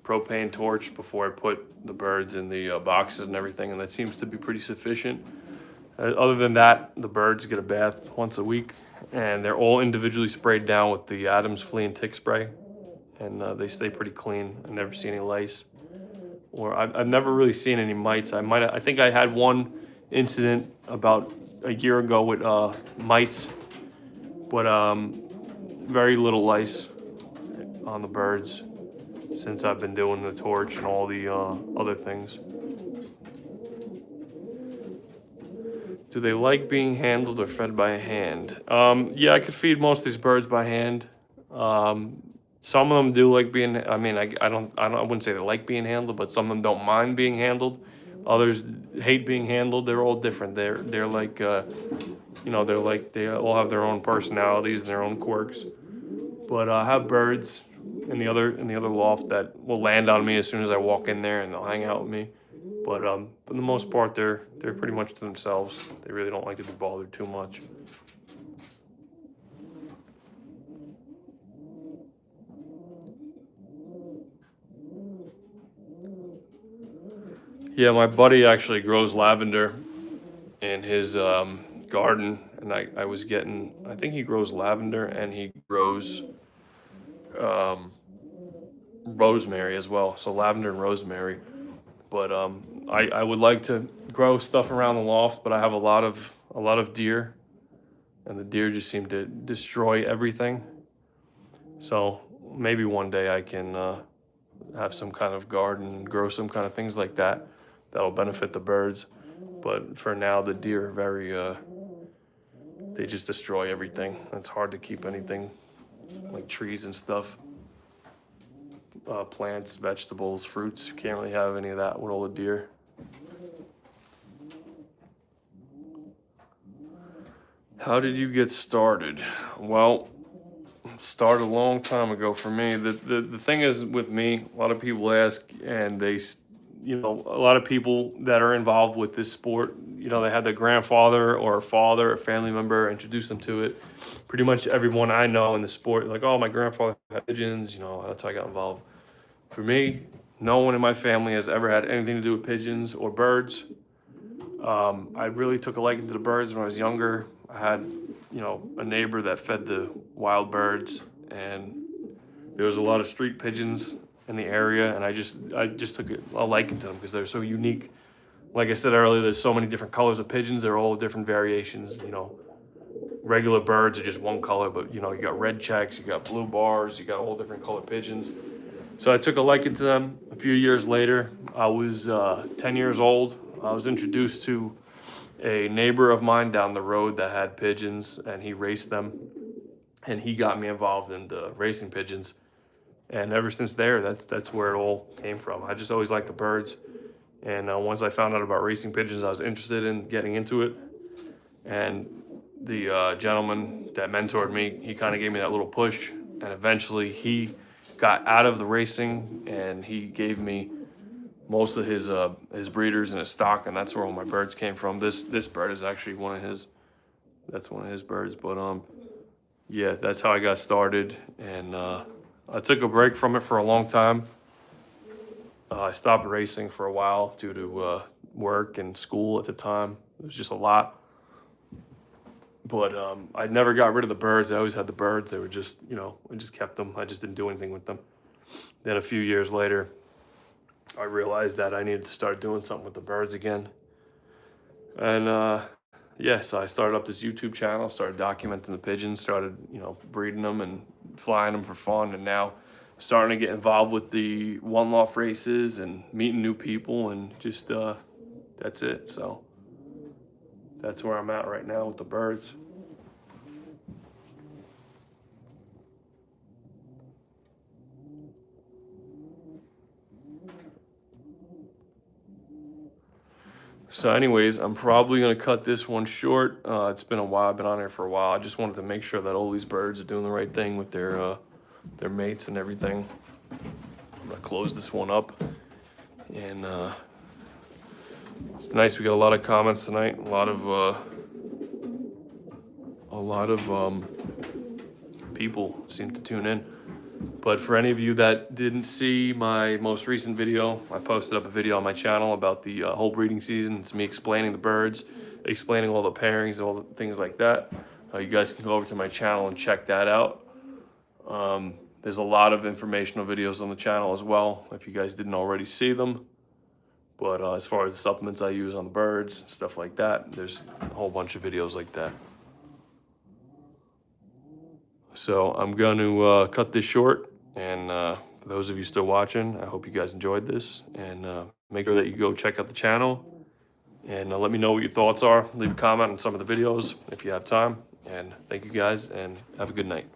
Speaker 1: propane torch before I put the birds in the boxes and everything, and that seems to be pretty sufficient. Other than that, the birds get a bath once a week, and they're all individually sprayed down with the Adams flea and tick spray, and they stay pretty clean. I never see any lice. Or I've never really seen any mites. I think I had one incident about a year ago with mites, but very little lice on the birds since I've been doing the torch and all the other things. Do they like being handled or fed by hand? Yeah, I could feed most of these birds by hand. Some of them do like being, I mean, I wouldn't say they like being handled, but some of them don't mind being handled. Others hate being handled. They're all different. They're like, they all have their own personalities and their own quirks. But I have birds in the other loft that will land on me as soon as I walk in there, and they'll hang out with me. But for the most part, they're pretty much to themselves. They really don't like to be bothered too much. Yeah, my buddy actually grows lavender in his garden, and I think he grows lavender and he grows um, rosemary as well. So lavender and rosemary. But I would like to grow stuff around the loft, but I have a lot of deer, and the deer just seem to destroy everything. So maybe one day I can have some kind of garden, grow some kind of things like that that'll benefit the birds. But for now, the deer are they just destroy everything. It's hard to keep anything like trees and stuff, plants, vegetables, fruits. You can't really have any of that with all the deer. How did you get started? Well, it started a long time ago for me. The thing is with me, a lot of people ask, and a lot of people that are involved with this sport, they had their grandfather or father or family member introduce them to it. Pretty much everyone I know in the sport, like, oh, my grandfather had pigeons, that's how I got involved. For me, no one in my family has ever had anything to do with pigeons or birds. I really took a liking to the birds when I was younger. I had, a neighbor that fed the wild birds, and there was a lot of street pigeons in the area, and I just took a liking to them because they're so unique. Like I said earlier, there's so many different colors of pigeons. They're all different variations. Regular birds are just one color, but you got red checks, you got blue bars, you got all different colored pigeons. So I took a liking to them. A few years later, I was 10 years old. I was introduced to a neighbor of mine down the road that had pigeons, and he raced them, and he got me involved in the racing pigeons. And ever since there, that's where it all came from. I just always liked the birds, and once I found out about racing pigeons, I was interested in getting into it. And the gentleman that mentored me, he kind of gave me that little push, and eventually he got out of the racing, and he gave me most of his breeders and his stock, and that's where all my birds came from. This bird is actually one of his. That's one of his birds, but yeah, that's how I got started, and I took a break from it for a long time. I stopped racing for a while due to work and school at the time. It was just a lot. But I never got rid of the birds. I always had the birds. They were just, I just kept them. I just didn't do anything with them. Then a few years later, I realized that I needed to start doing something with the birds again. And so I started up this YouTube channel, started documenting the pigeons, started, breeding them and flying them for fun. And now starting to get involved with the one-loft races and meeting new people, and just that's it. So that's where I'm at right now with the birds. So anyways, I'm probably going to cut this one short. It's been a while. I've been on here for a while. I just wanted to make sure that all these birds are doing the right thing with their mates and everything. I'm going to close this one up. And it's nice. We got a lot of comments tonight. A lot of people seem to tune in. But for any of you that didn't see my most recent video, I posted up a video on my channel about the whole breeding season. It's me explaining the birds, explaining all the pairings, all the things like that. You guys can go over to my channel and check that out. There's a lot of informational videos on the channel as well, if you guys didn't already see them. But as far as the supplements I use on the birds, stuff like that, there's a whole bunch of videos like that. So I'm going to cut this short, and for those of you still watching, I hope you guys enjoyed this, and make sure that you go check out the channel, and let me know what your thoughts are. Leave a comment on some of the videos if you have time, and thank you guys, and have a good night.